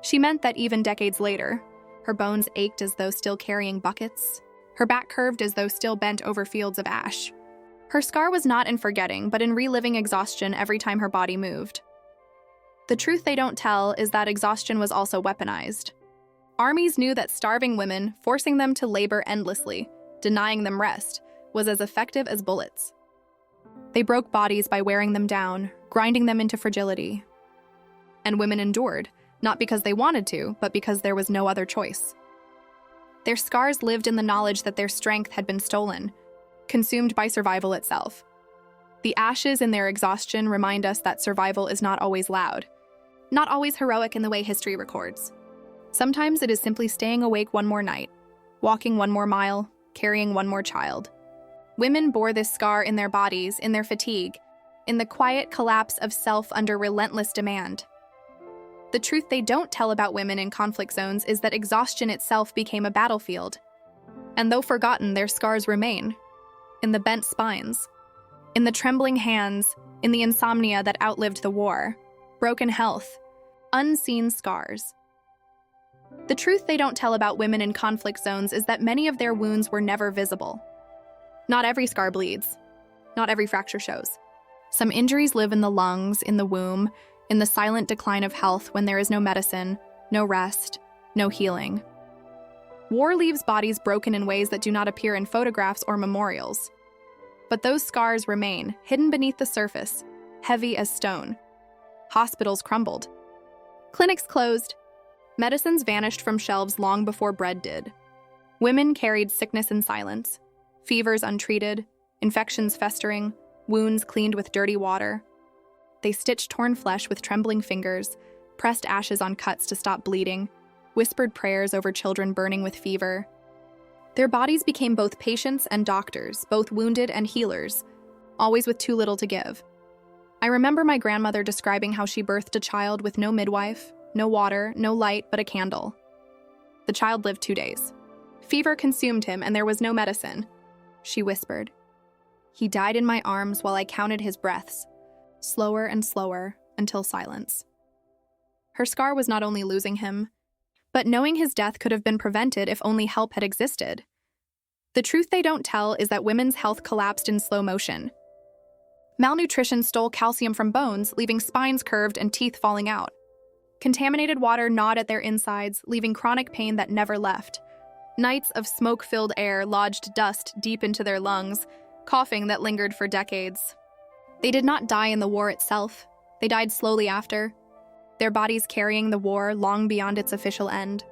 She meant that even decades later, her bones ached as though still carrying buckets, her back curved as though still bent over fields of ash. Her scar was not in forgetting, but in reliving exhaustion every time her body moved. The truth they don't tell is that exhaustion was also weaponized. Armies knew that starving women, forcing them to labor endlessly, denying them rest, was as effective as bullets. They broke bodies by wearing them down, grinding them into fragility. And women endured, not because they wanted to, but because there was no other choice. Their scars lived in the knowledge that their strength had been stolen, consumed by survival itself. The ashes in their exhaustion remind us that survival is not always loud, not always heroic in the way history records. Sometimes it is simply staying awake one more night, walking one more mile, carrying one more child. Women bore this scar in their bodies, in their fatigue, in the quiet collapse of self under relentless demand. The truth they don't tell about women in conflict zones is that exhaustion itself became a battlefield. And though forgotten, their scars remain. In the bent spines, in the trembling hands, in the insomnia that outlived the war, broken health, unseen scars. The truth they don't tell about women in conflict zones is that many of their wounds were never visible. Not every scar bleeds. Not every fracture shows. Some injuries live in the lungs, in the womb, in the silent decline of health when there is no medicine, no rest, no healing. War leaves bodies broken in ways that do not appear in photographs or memorials. But those scars remain, hidden beneath the surface, heavy as stone. Hospitals crumbled. Clinics closed. Medicines vanished from shelves long before bread did. Women carried sickness in silence, fevers untreated, infections festering, wounds cleaned with dirty water. They stitched torn flesh with trembling fingers, pressed ashes on cuts to stop bleeding, whispered prayers over children burning with fever. Their bodies became both patients and doctors, both wounded and healers, always with too little to give. I remember my grandmother describing how she birthed a child with no midwife, no water, no light, but a candle. The child lived 2 days. Fever consumed him, and there was no medicine. She whispered. He died in my arms while I counted his breaths, slower and slower, until silence. Her scar was not only losing him, but knowing his death could have been prevented if only help had existed. The truth they don't tell is that women's health collapsed in slow motion. Malnutrition stole calcium from bones, leaving spines curved and teeth falling out. Contaminated water gnawed at their insides, leaving chronic pain that never left. Nights of smoke-filled air lodged dust deep into their lungs, coughing that lingered for decades. They did not die in the war itself. They died slowly after, their bodies carrying the war long beyond its official end.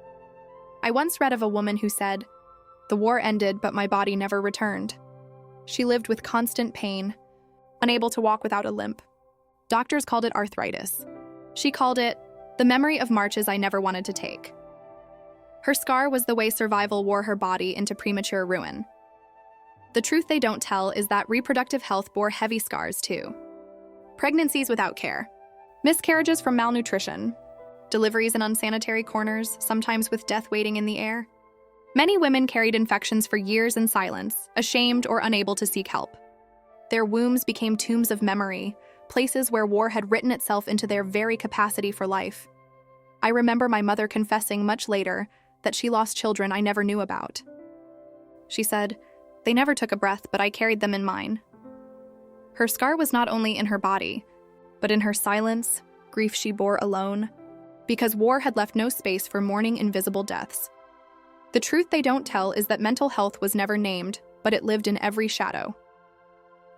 I once read of a woman who said, "The war ended, but my body never returned." She lived with constant pain, unable to walk without a limp. Doctors called it arthritis. She called it The memory of marches I never wanted to take. Her scar was the way survival wore her body into premature ruin. The truth they don't tell is that reproductive health bore heavy scars too. Pregnancies without care, miscarriages from malnutrition, deliveries in unsanitary corners, sometimes with death waiting in the air. Many women carried infections for years in silence, ashamed or unable to seek help. Their wombs became tombs of memory, places where war had written itself into their very capacity for life. I remember my mother confessing much later that she lost children I never knew about. She said, "They never took a breath, but I carried them in mine." Her scar was not only in her body, but in her silence, grief she bore alone, because war had left no space for mourning invisible deaths. The truth they don't tell is that mental health was never named, but it lived in every shadow.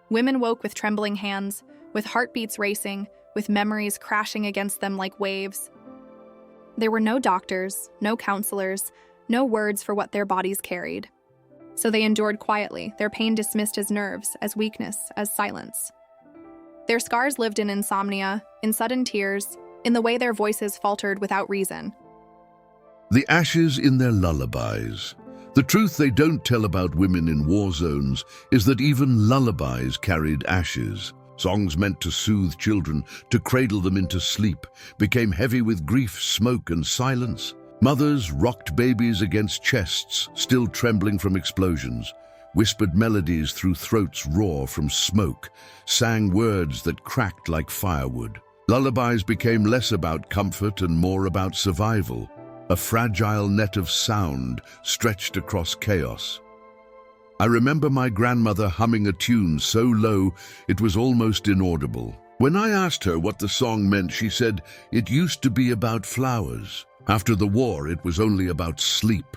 Women woke with trembling hands, with heartbeats racing, with memories crashing against them like waves. There were no doctors, no counselors, no words for what their bodies carried. So they endured quietly, their pain dismissed as nerves, as weakness, as silence. Their scars lived in insomnia, in sudden tears, in the way their voices faltered without reason. The ashes in their lullabies. The truth they don't tell about women in war zones is that even lullabies carried ashes. Songs meant to soothe children, to cradle them into sleep, became heavy with grief, smoke, and silence. Mothers rocked babies against chests, still trembling from explosions, whispered melodies through throats raw from smoke, sang words that cracked like firewood. Lullabies became less about comfort and more about survival, a fragile net of sound stretched across chaos. I remember my grandmother humming a tune so low it was almost inaudible. When I asked her what the song meant, she said, "It used to be about flowers. After the war, it was only about sleep."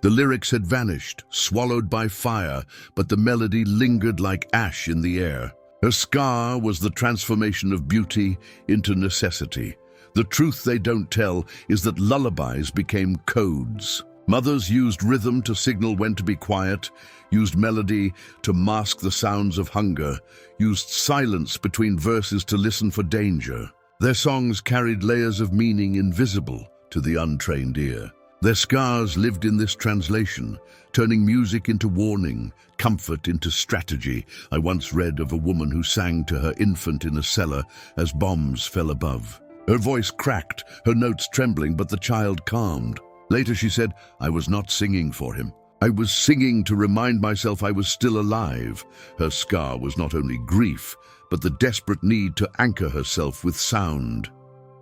The lyrics had vanished, swallowed by fire, but the melody lingered like ash in the air. Her scar was the transformation of beauty into necessity. The truth they don't tell is that lullabies became codes. Mothers used rhythm to signal when to be quiet, used melody to mask the sounds of hunger, used silence between verses to listen for danger. Their songs carried layers of meaning invisible to the untrained ear. Their scars lived in this translation, turning music into warning, comfort into strategy. I once read of a woman who sang to her infant in a cellar as bombs fell above. Her voice cracked, her notes trembling, but the child calmed. Later she said, "I was not singing for him. I was singing to remind myself I was still alive." Her scar was not only grief, but the desperate need to anchor herself with sound.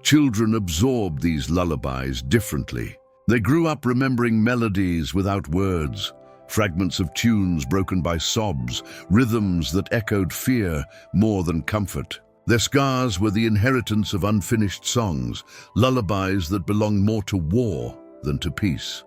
Children absorbed these lullabies differently. They grew up remembering melodies without words, fragments of tunes broken by sobs, rhythms that echoed fear more than comfort. Their scars were the inheritance of unfinished songs, lullabies that belonged more to war than to peace.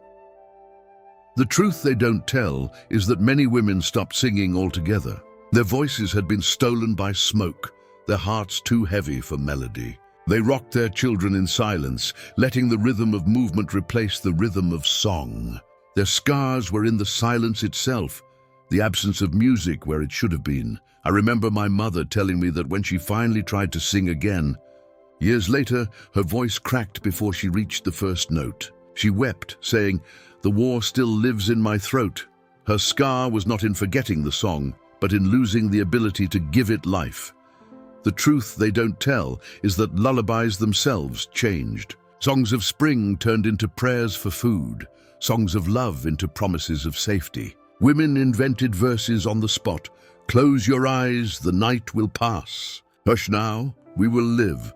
The truth they don't tell is that many women stopped singing altogether. Their voices had been stolen by smoke, their hearts too heavy for melody. They rocked their children in silence, letting the rhythm of movement replace the rhythm of song. Their scars were in the silence itself, the absence of music where it should have been. I remember my mother telling me that when she finally tried to sing again, years later, her voice cracked before she reached the first note. She wept, saying, "The war still lives in my throat." Her scar was not in forgetting the song, but in losing the ability to give it life. The truth they don't tell is that lullabies themselves changed. Songs of spring turned into prayers for food, songs of love into promises of safety. Women invented verses on the spot. "Close your eyes, the night will pass. Hush now, we will live."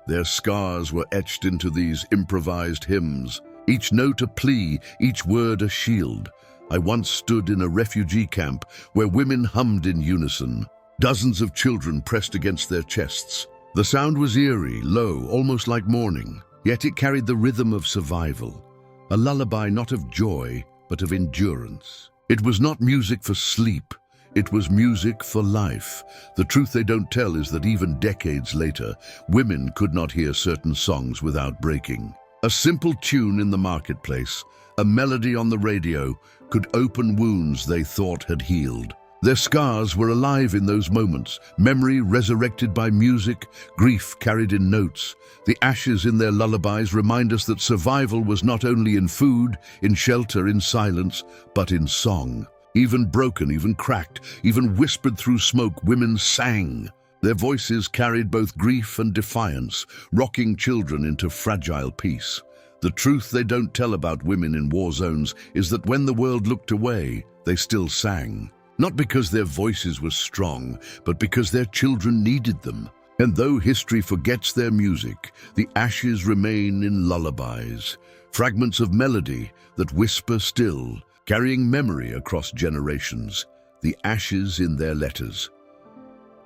Their scars were etched into these improvised hymns, each note a plea, each word a shield. I once stood in a refugee camp where women hummed in unison. Dozens of children pressed against their chests. The sound was eerie, low, almost like mourning, yet it carried the rhythm of survival, a lullaby not of joy, but of endurance. It was not music for sleep, it was music for life. The truth they don't tell is that even decades later, women could not hear certain songs without breaking. A simple tune in the marketplace, a melody on the radio, could open wounds they thought had healed. Their scars were alive in those moments, memory resurrected by music, grief carried in notes. The ashes in their lullabies remind us that survival was not only in food, in shelter, in silence, but in song. Even broken, even cracked, even whispered through smoke, women sang. Their voices carried both grief and defiance, rocking children into fragile peace. The truth they don't tell about women in war zones is that when the world looked away, they still sang. Not because their voices were strong, but because their children needed them. And though history forgets their music, the ashes remain in lullabies, fragments of melody that whisper still, carrying memory across generations, the ashes in their letters.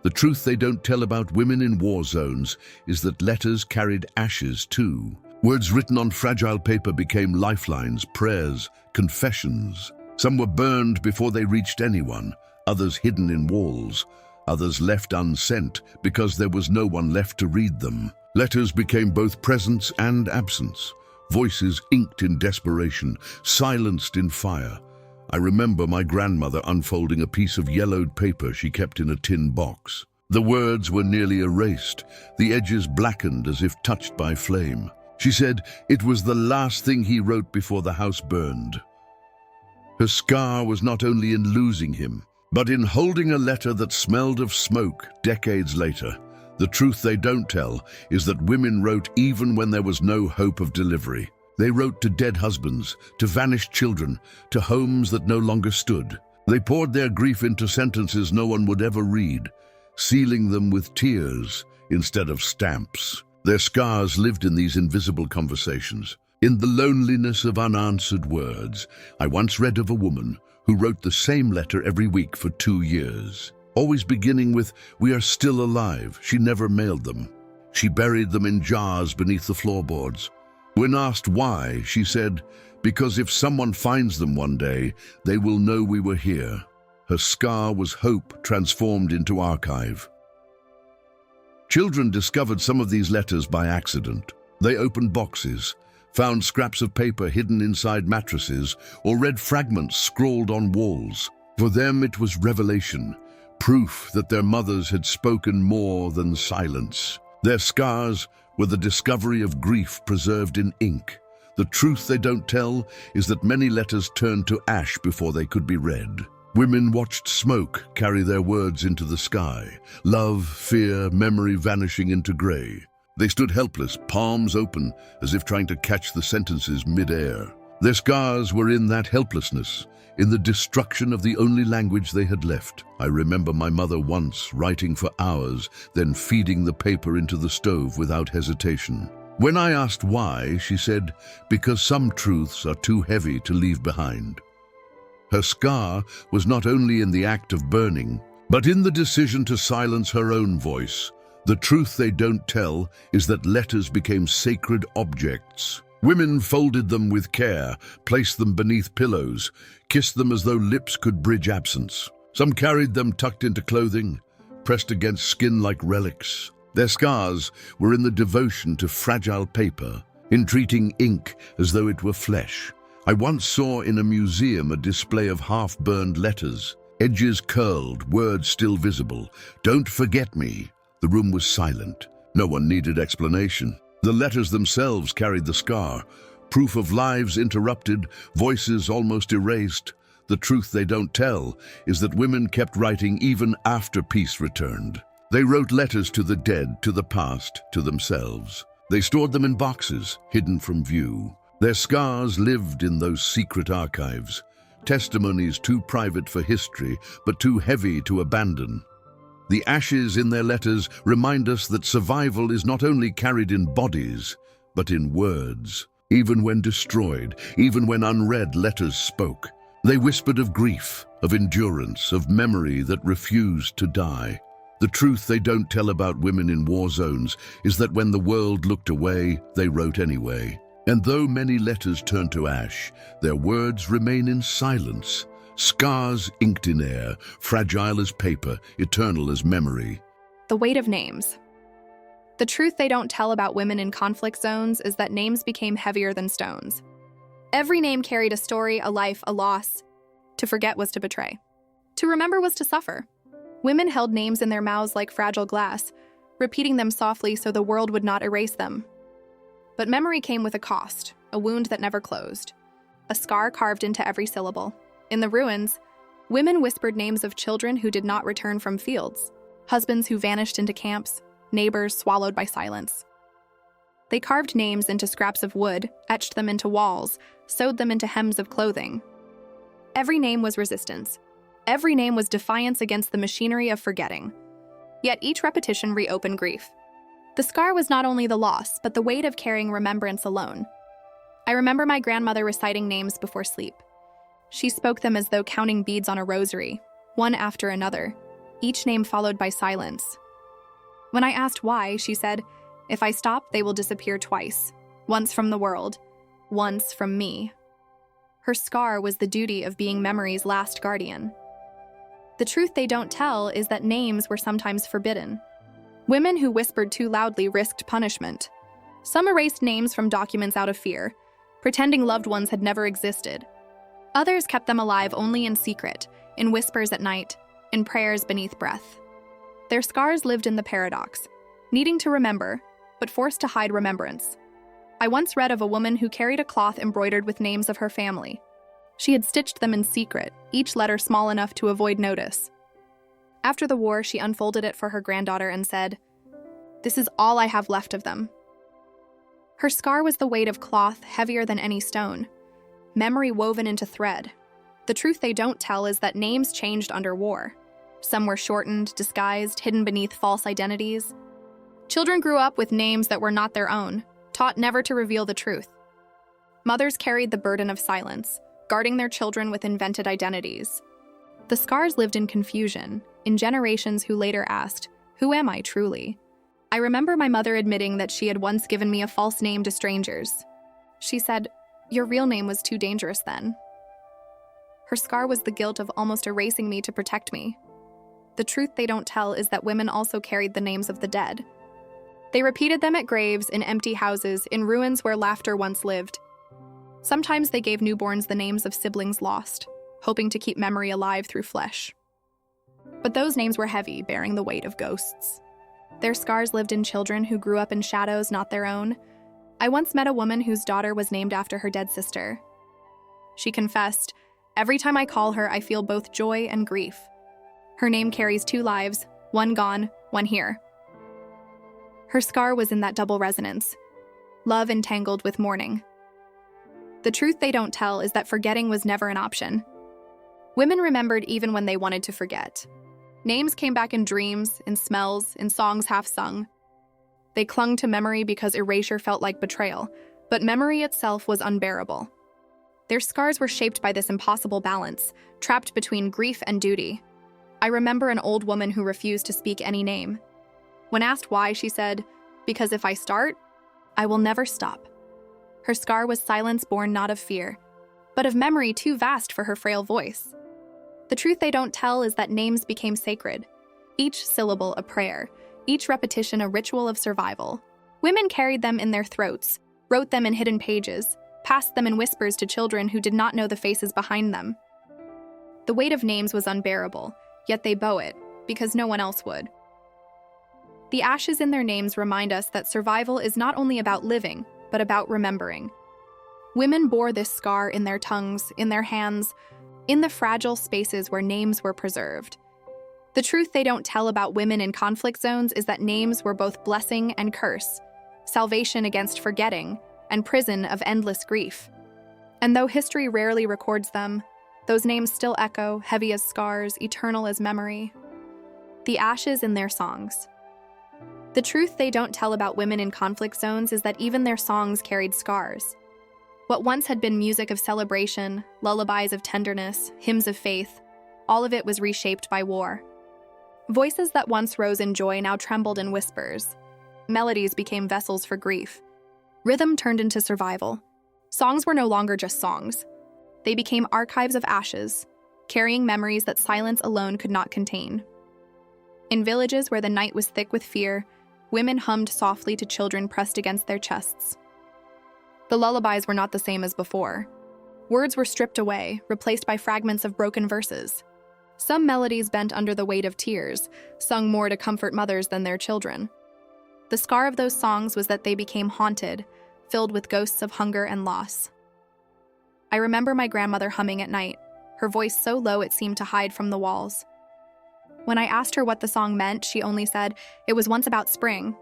The truth they don't tell about women in war zones is that letters carried ashes too. Words written on fragile paper became lifelines, prayers, confessions. Some were burned before they reached anyone, others hidden in walls, others left unsent because there was no one left to read them. Letters became both presence and absence, voices inked in desperation, silenced in fire. I remember my grandmother unfolding a piece of yellowed paper she kept in a tin box. The words were nearly erased, the edges blackened as if touched by flame. She said it was the last thing he wrote before the house burned. Her scar was not only in losing him, but in holding a letter that smelled of smoke decades later. The truth they don't tell is that women wrote even when there was no hope of delivery. They wrote to dead husbands, to vanished children, to homes that no longer stood. They poured their grief into sentences no one would ever read, sealing them with tears instead of stamps. Their scars lived in these invisible conversations. In the loneliness of unanswered words, I once read of a woman who wrote the same letter every week for 2 years, always beginning with, "We are still alive." She never mailed them. She buried them in jars beneath the floorboards. When asked why, she said, "Because if someone finds them one day, they will know we were here." Her scar was hope transformed into archive. Children discovered some of these letters by accident. They opened boxes, found scraps of paper hidden inside mattresses, or read fragments scrawled on walls. For them it was revelation, proof that their mothers had spoken more than silence. Their scars were the discovery of grief preserved in ink. The truth they don't tell is that many letters turned to ash before they could be read. Women watched smoke carry their words into the sky, love, fear, memory vanishing into grey. They stood helpless, palms open, as if trying to catch the sentences mid-air. Their scars were in that helplessness, in the destruction of the only language they had left. I remember my mother once writing for hours, then feeding the paper into the stove without hesitation. When I asked why, she said, "Because some truths are too heavy to leave behind." Her scar was not only in the act of burning, but in the decision to silence her own voice. The truth they don't tell is that letters became sacred objects. Women folded them with care, placed them beneath pillows, kissed them as though lips could bridge absence. Some carried them tucked into clothing, pressed against skin like relics. Their scars were in the devotion to fragile paper, in treating ink as though it were flesh. I once saw in a museum a display of half-burned letters, edges curled, words still visible. "Don't forget me." The room was silent. No one needed explanation. The letters themselves carried the scar, proof of lives interrupted, voices almost erased. The truth they don't tell is that women kept writing even after peace returned. They wrote letters to the dead, to the past, to themselves. They stored them in boxes, hidden from view. Their scars lived in those secret archives, testimonies too private for history, but too heavy to abandon. The ashes in their letters remind us that survival is not only carried in bodies, but in words. Even when destroyed, even when unread letters spoke. They whispered of grief, of endurance, of memory that refused to die. The truth they don't tell about women in war zones is that when the world looked away, they wrote anyway. And though many letters turn to ash, their words remain in silence. Scars inked in air, fragile as paper, eternal as memory. The weight of names. The truth they don't tell about women in conflict zones is that names became heavier than stones. Every name carried a story, a life, a loss. To forget was to betray. To remember was to suffer. Women held names in their mouths like fragile glass, repeating them softly so the world would not erase them. But memory came with a cost, a wound that never closed, a scar carved into every syllable. In the ruins, women whispered names of children who did not return from fields, husbands who vanished into camps, neighbors swallowed by silence. They carved names into scraps of wood, etched them into walls, sewed them into hems of clothing. Every name was resistance. Every name was defiance against the machinery of forgetting. Yet each repetition reopened grief. The scar was not only the loss, but the weight of carrying remembrance alone. I remember my grandmother reciting names before sleep. She spoke them as though counting beads on a rosary, one after another, each name followed by silence. When I asked why, she said, "If I stop, they will disappear twice, once from the world, once from me." Her scar was the duty of being memory's last guardian. The truth they don't tell is that names were sometimes forbidden. Women who whispered too loudly risked punishment. Some erased names from documents out of fear, pretending loved ones had never existed. Others kept them alive only in secret, in whispers at night, in prayers beneath breath. Their scars lived in the paradox, needing to remember, but forced to hide remembrance. I once read of a woman who carried a cloth embroidered with names of her family. She had stitched them in secret, each letter small enough to avoid notice. After the war, she unfolded it for her granddaughter and said, "This is all I have left of them." Her scar was the weight of cloth heavier than any stone, memory woven into thread. The truth they don't tell is that names changed under war. Some were shortened, disguised, hidden beneath false identities. Children grew up with names that were not their own, taught never to reveal the truth. Mothers carried the burden of silence, guarding their children with invented identities. The scars lived in confusion, in generations who later asked, "Who am I truly?" I remember my mother admitting that she had once given me a false name to strangers. She said, "Your real name was too dangerous then." Her scar was the guilt of almost erasing me to protect me. The truth they don't tell is that women also carried the names of the dead. They repeated them at graves, in empty houses, in ruins where laughter once lived. Sometimes they gave newborns the names of siblings lost, hoping to keep memory alive through flesh. But those names were heavy, bearing the weight of ghosts. Their scars lived in children who grew up in shadows not their own. I once met a woman whose daughter was named after her dead sister. She confessed, "Every time I call her, I feel both joy and grief. Her name carries two lives, one gone, one here." Her scar was in that double resonance, love entangled with mourning. The truth they don't tell is that forgetting was never an option. Women remembered even when they wanted to forget. Names came back in dreams, in smells, in songs half sung. They clung to memory because erasure felt like betrayal, but memory itself was unbearable. Their scars were shaped by this impossible balance, trapped between grief and duty. I remember an old woman who refused to speak any name. When asked why, she said, "Because if I start, I will never stop." Her scar was silence born not of fear, but of memory too vast for her frail voice. The truth they don't tell is that names became sacred, each syllable a prayer, each repetition a ritual of survival. Women carried them in their throats, wrote them in hidden pages, passed them in whispers to children who did not know the faces behind them. The weight of names was unbearable, yet they bore it, because no one else would. The ashes in their names remind us that survival is not only about living, but about remembering. Women bore this scar in their tongues, in their hands, in the fragile spaces where names were preserved. The truth they don't tell about women in conflict zones is that names were both blessing and curse, salvation against forgetting, and prison of endless grief. And though history rarely records them, those names still echo, heavy as scars, eternal as memory. The ashes in their songs. The truth they don't tell about women in conflict zones is that even their songs carried scars. What once had been music of celebration, lullabies of tenderness, hymns of faith, all of it was reshaped by war. Voices that once rose in joy now trembled in whispers. Melodies became vessels for grief. Rhythm turned into survival. Songs were no longer just songs. They became archives of ashes, carrying memories that silence alone could not contain. In villages where the night was thick with fear, women hummed softly to children pressed against their chests. The lullabies were not the same as before. Words were stripped away, replaced by fragments of broken verses. Some melodies bent under the weight of tears, sung more to comfort mothers than their children. The scar of those songs was that they became haunted, filled with ghosts of hunger and loss. I remember my grandmother humming at night, her voice so low it seemed to hide from the walls. When I asked her what the song meant, she only said, "It was once about spring.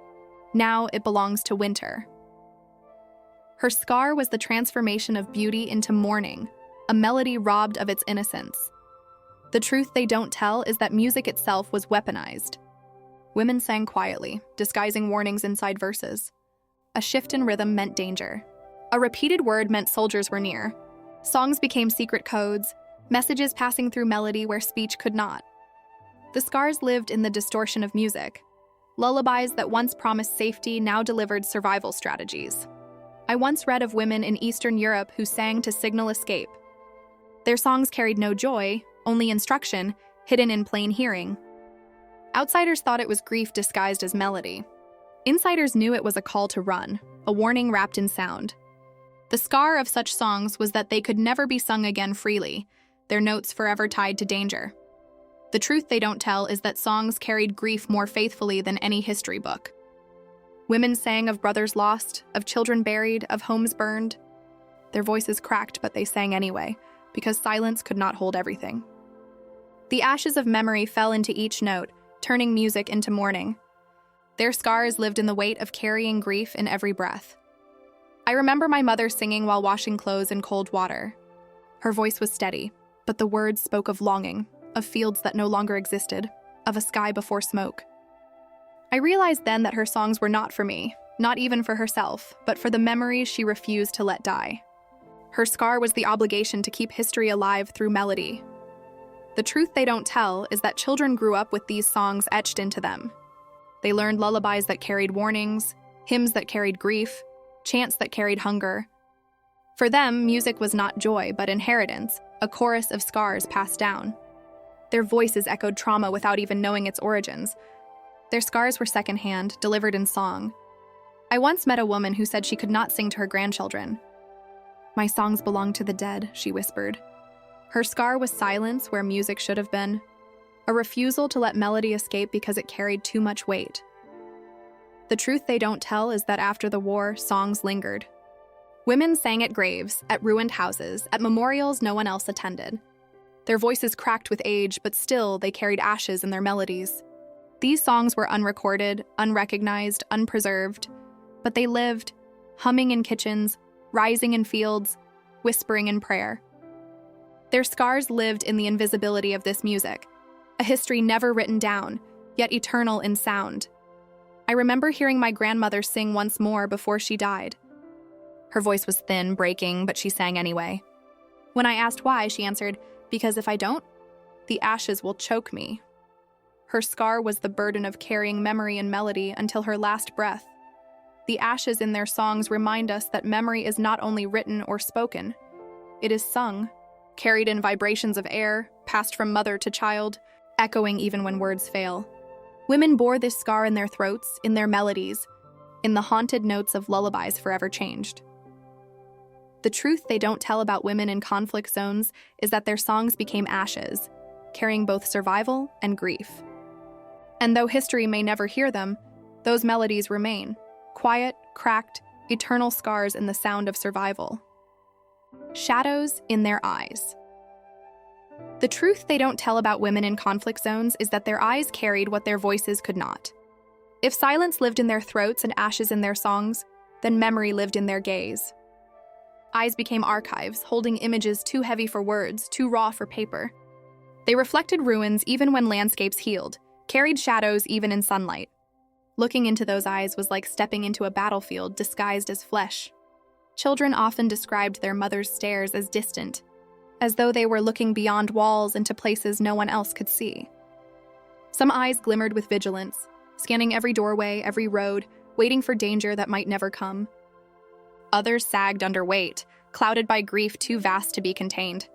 Now it belongs to winter." Her scar was the transformation of beauty into mourning, a melody robbed of its innocence. The truth they don't tell is that music itself was weaponized. Women sang quietly, disguising warnings inside verses. A shift in rhythm meant danger. A repeated word meant soldiers were near. Songs became secret codes, messages passing through melody where speech could not. The scars lived in the distortion of music. Lullabies that once promised safety now delivered survival strategies. I once read of women in Eastern Europe who sang to signal escape. Their songs carried no joy, only instruction, hidden in plain hearing. Outsiders thought it was grief disguised as melody. Insiders knew it was a call to run, a warning wrapped in sound. The scar of such songs was that they could never be sung again freely, their notes forever tied to danger. The truth they don't tell is that songs carried grief more faithfully than any history book. Women sang of brothers lost, of children buried, of homes burned. Their voices cracked, but they sang anyway, because silence could not hold everything. The ashes of memory fell into each note, turning music into mourning. Their scars lived in the weight of carrying grief in every breath. I remember my mother singing while washing clothes in cold water. Her voice was steady, but the words spoke of longing, of fields that no longer existed, of a sky before smoke. I realized then that her songs were not for me, not even for herself, but for the memories she refused to let die. Her scar was the obligation to keep history alive through melody. The truth they don't tell is that children grew up with these songs etched into them. They learned lullabies that carried warnings, hymns that carried grief, chants that carried hunger. For them, music was not joy, but inheritance, a chorus of scars passed down. Their voices echoed trauma without even knowing its origins. Their scars were secondhand, delivered in song. I once met a woman who said she could not sing to her grandchildren. "My songs belong to the dead," she whispered. Her scar was silence where music should have been, a refusal to let melody escape because it carried too much weight. The truth they don't tell is that after the war, songs lingered. Women sang at graves, at ruined houses, at memorials no one else attended. Their voices cracked with age, but still they carried ashes in their melodies. These songs were unrecorded, unrecognized, unpreserved, but they lived, humming in kitchens, rising in fields, whispering in prayer. Their scars lived in the invisibility of this music, a history never written down, yet eternal in sound. I remember hearing my grandmother sing once more before she died. Her voice was thin, breaking, but she sang anyway. When I asked why, she answered, "Because if I don't, the ashes will choke me." Her scar was the burden of carrying memory and melody until her last breath. The ashes in their songs remind us that memory is not only written or spoken, it is sung, carried in vibrations of air, passed from mother to child, echoing even when words fail. Women bore this scar in their throats, in their melodies, in the haunted notes of lullabies forever changed. The truth they don't tell about women in conflict zones is that their songs became ashes, carrying both survival and grief. And though history may never hear them, those melodies remain, quiet, cracked, eternal scars in the sound of survival. Shadows in their eyes. The truth they don't tell about women in conflict zones is that their eyes carried what their voices could not. If silence lived in their throats and ashes in their songs, then memory lived in their gaze. Eyes became archives, holding images too heavy for words, too raw for paper. They reflected ruins even when landscapes healed, carried shadows even in sunlight. Looking into those eyes was like stepping into a battlefield disguised as flesh. Children often described their mother's stares as distant, as though they were looking beyond walls into places no one else could see. Some eyes glimmered with vigilance, scanning every doorway, every road, waiting for danger that might never come. Others sagged under weight, clouded by grief too vast to be contained.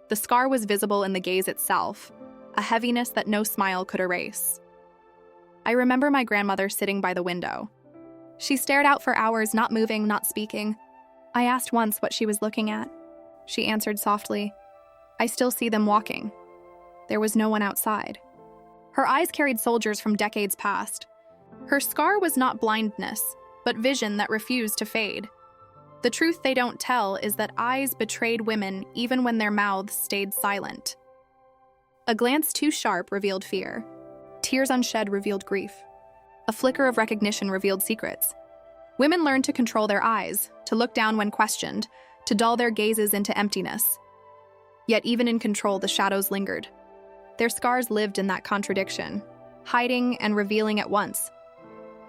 The scar was visible in the gaze itself, a heaviness that no smile could erase. I remember my grandmother sitting by the window. She stared out for hours, not moving, not speaking. I asked once what she was looking at. She answered softly, "I still see them walking." There was no one outside. Her eyes carried soldiers from decades past. Her scar was not blindness, but vision that refused to fade. The truth they don't tell is that eyes betrayed women even when their mouths stayed silent. A glance too sharp revealed fear. Tears unshed revealed grief. A flicker of recognition revealed secrets. Women learned to control their eyes, to look down when questioned, to dull their gazes into emptiness. Yet even in control, the shadows lingered. Their scars lived in that contradiction, hiding and revealing at once.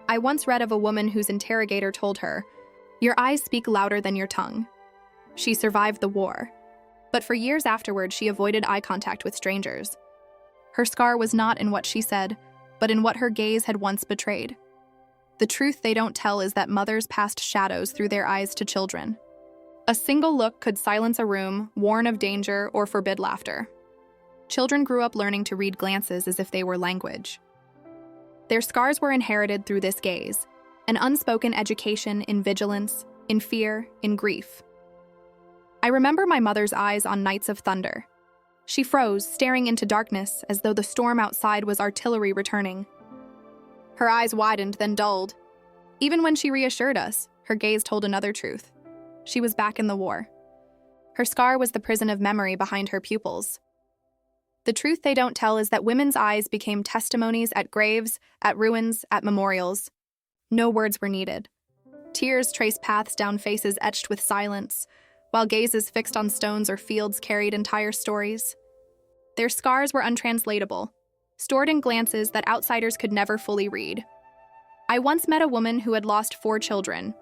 I once read of a woman whose interrogator told her, "Your eyes speak louder than your tongue." She survived the war, but for years afterward, she avoided eye contact with strangers. Her scar was not in what she said, but in what her gaze had once betrayed. The truth they don't tell is that mothers passed shadows through their eyes to children. A single look could silence a room, warn of danger, or forbid laughter. Children grew up learning to read glances as if they were language. Their scars were inherited through this gaze, an unspoken education in vigilance, in fear, in grief. I remember my mother's eyes on nights of thunder. She froze, staring into darkness as though the storm outside was artillery returning. Her eyes widened, then dulled. Even when she reassured us, her gaze told another truth. She was back in the war. Her scar was the prison of memory behind her pupils. The truth they don't tell is that women's eyes became testimonies at graves, at ruins, at memorials. No words were needed. Tears traced paths down faces etched with silence, while gazes fixed on stones or fields carried entire stories. Their scars were untranslatable, stored in glances that outsiders could never fully read. I once met a woman who had lost 4 children.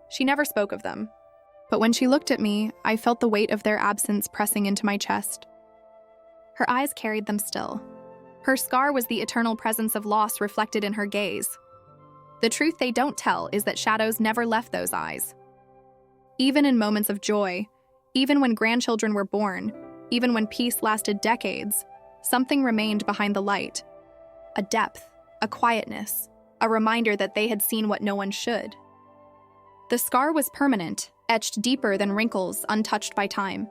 She never spoke of them, but when she looked at me, I felt the weight of their absence pressing into my chest. Her eyes carried them still. Her scar was the eternal presence of loss reflected in her gaze. The truth they don't tell is that shadows never left those eyes. Even in moments of joy, even when grandchildren were born, even when peace lasted decades, something remained behind the light. A depth, a quietness, a reminder that they had seen what no one should. The scar was permanent, etched deeper than wrinkles, untouched by time.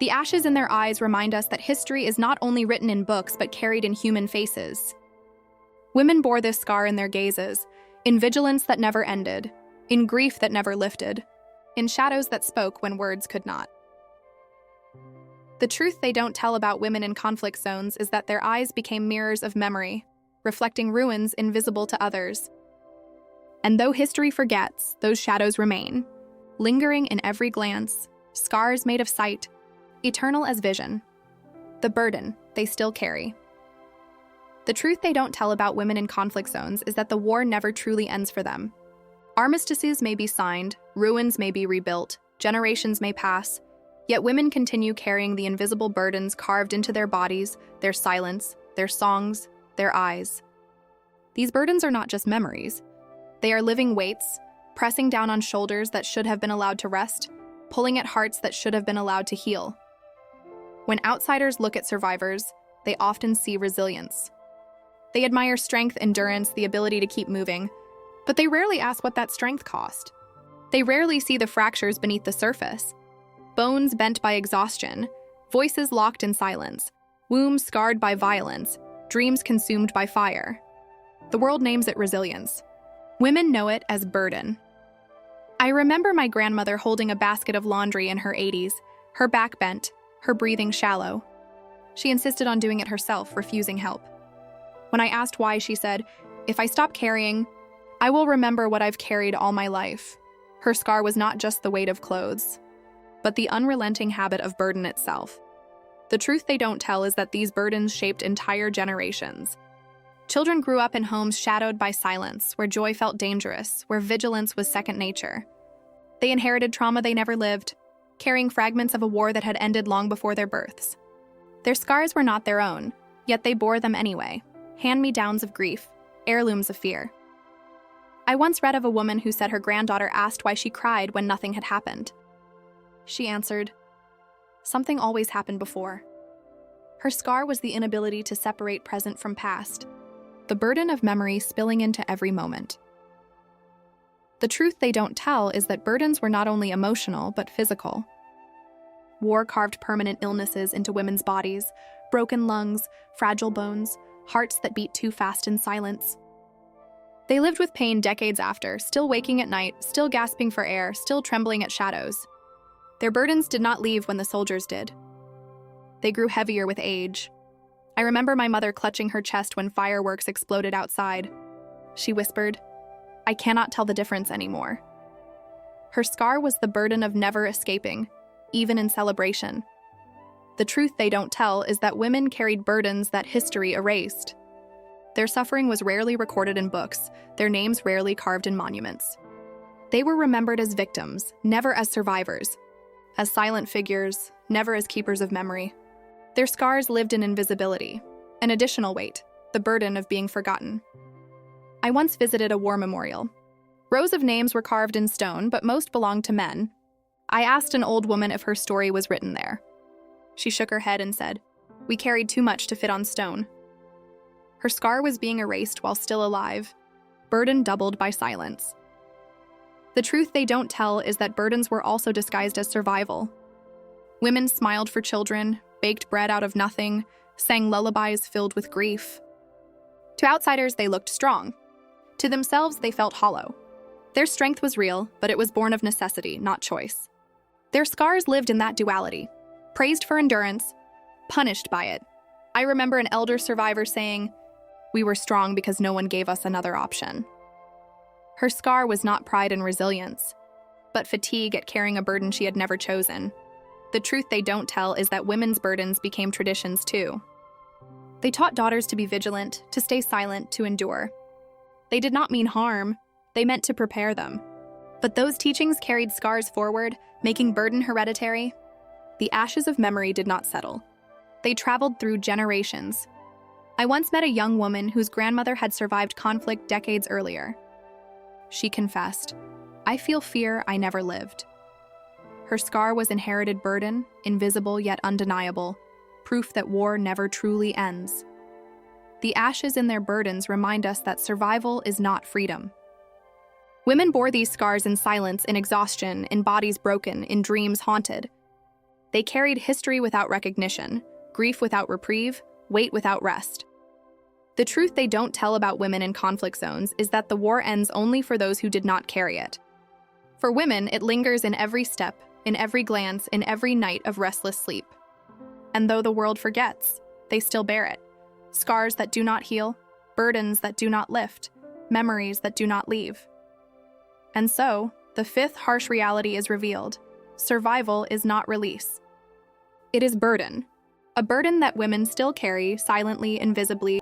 The ashes in their eyes remind us that history is not only written in books but carried in human faces. Women bore this scar in their gazes, in vigilance that never ended, in grief that never lifted, in shadows that spoke when words could not. The truth they don't tell about women in conflict zones is that their eyes became mirrors of memory, reflecting ruins invisible to others. And though history forgets, those shadows remain, lingering in every glance, scars made of sight, eternal as vision. The burden they still carry. The truth they don't tell about women in conflict zones is that the war never truly ends for them. Armistices may be signed, ruins may be rebuilt, generations may pass, yet women continue carrying the invisible burdens carved into their bodies, their silence, their songs, their eyes. These burdens are not just memories. They are living weights, pressing down on shoulders that should have been allowed to rest, pulling at hearts that should have been allowed to heal. When outsiders look at survivors, they often see resilience. They admire strength, endurance, the ability to keep moving, but they rarely ask what that strength cost. They rarely see the fractures beneath the surface. Bones bent by exhaustion, voices locked in silence, wombs scarred by violence, dreams consumed by fire. The world names it resilience. Women know it as burden. I remember my grandmother holding a basket of laundry in her 80s, her back bent, her breathing shallow. She insisted on doing it herself, refusing help. When I asked why, she said, "If I stop carrying, I will remember what I've carried all my life." Her scar was not just the weight of clothes, but the unrelenting habit of burden itself. The truth they don't tell is that these burdens shaped entire generations. Children grew up in homes shadowed by silence, where joy felt dangerous, where vigilance was second nature. They inherited trauma they never lived, carrying fragments of a war that had ended long before their births. Their scars were not their own, yet they bore them anyway, hand-me-downs of grief, heirlooms of fear. I once read of a woman who said her granddaughter asked why she cried when nothing had happened. She answered, "Something always happened before." Her scar was the inability to separate present from past, the burden of memory spilling into every moment. The truth they don't tell is that burdens were not only emotional but physical. War carved permanent illnesses into women's bodies, broken lungs, fragile bones, hearts that beat too fast in silence. They lived with pain decades after, still waking at night, still gasping for air, still trembling at shadows. Their burdens did not leave when the soldiers did. They grew heavier with age. I remember my mother clutching her chest when fireworks exploded outside. She whispered, "I cannot tell the difference anymore." Her scar was the burden of never escaping, even in celebration. The truth they don't tell is that women carried burdens that history erased. Their suffering was rarely recorded in books, their names rarely carved in monuments. They were remembered as victims, never as survivors, as silent figures, never as keepers of memory. Their scars lived in invisibility, an additional weight, the burden of being forgotten. I once visited a war memorial. Rows of names were carved in stone, but most belonged to men. I asked an old woman if her story was written there. She shook her head and said, "We carried too much to fit on stone." Her scar was being erased while still alive, burden doubled by silence. The truth they don't tell is that burdens were also disguised as survival. Women smiled for children, baked bread out of nothing, sang lullabies filled with grief. To outsiders, they looked strong. To themselves, they felt hollow. Their strength was real, but it was born of necessity, not choice. Their scars lived in that duality, praised for endurance, punished by it. I remember an elder survivor saying, "We were strong because no one gave us another option." Her scar was not pride and resilience, but fatigue at carrying a burden she had never chosen. The truth they don't tell is that women's burdens became traditions too. They taught daughters to be vigilant, to stay silent, to endure. They did not mean harm, they meant to prepare them. But those teachings carried scars forward, making burden hereditary. The ashes of memory did not settle. They traveled through generations. I once met a young woman whose grandmother had survived conflict decades earlier. She confessed, "I feel fear I never lived." Her scar was inherited burden, invisible yet undeniable, proof that war never truly ends. The ashes in their burdens remind us that survival is not freedom. Women bore these scars in silence, in exhaustion, in bodies broken, in dreams haunted. They carried history without recognition, grief without reprieve, weight without rest. The truth they don't tell about women in conflict zones is that the war ends only for those who did not carry it. For women, it lingers in every step, in every glance, in every night of restless sleep. And though the world forgets, they still bear it. Scars that do not heal, burdens that do not lift, memories that do not leave. And so, the fifth harsh reality is revealed. Survival is not release. It is burden. A burden that women still carry, silently, invisibly.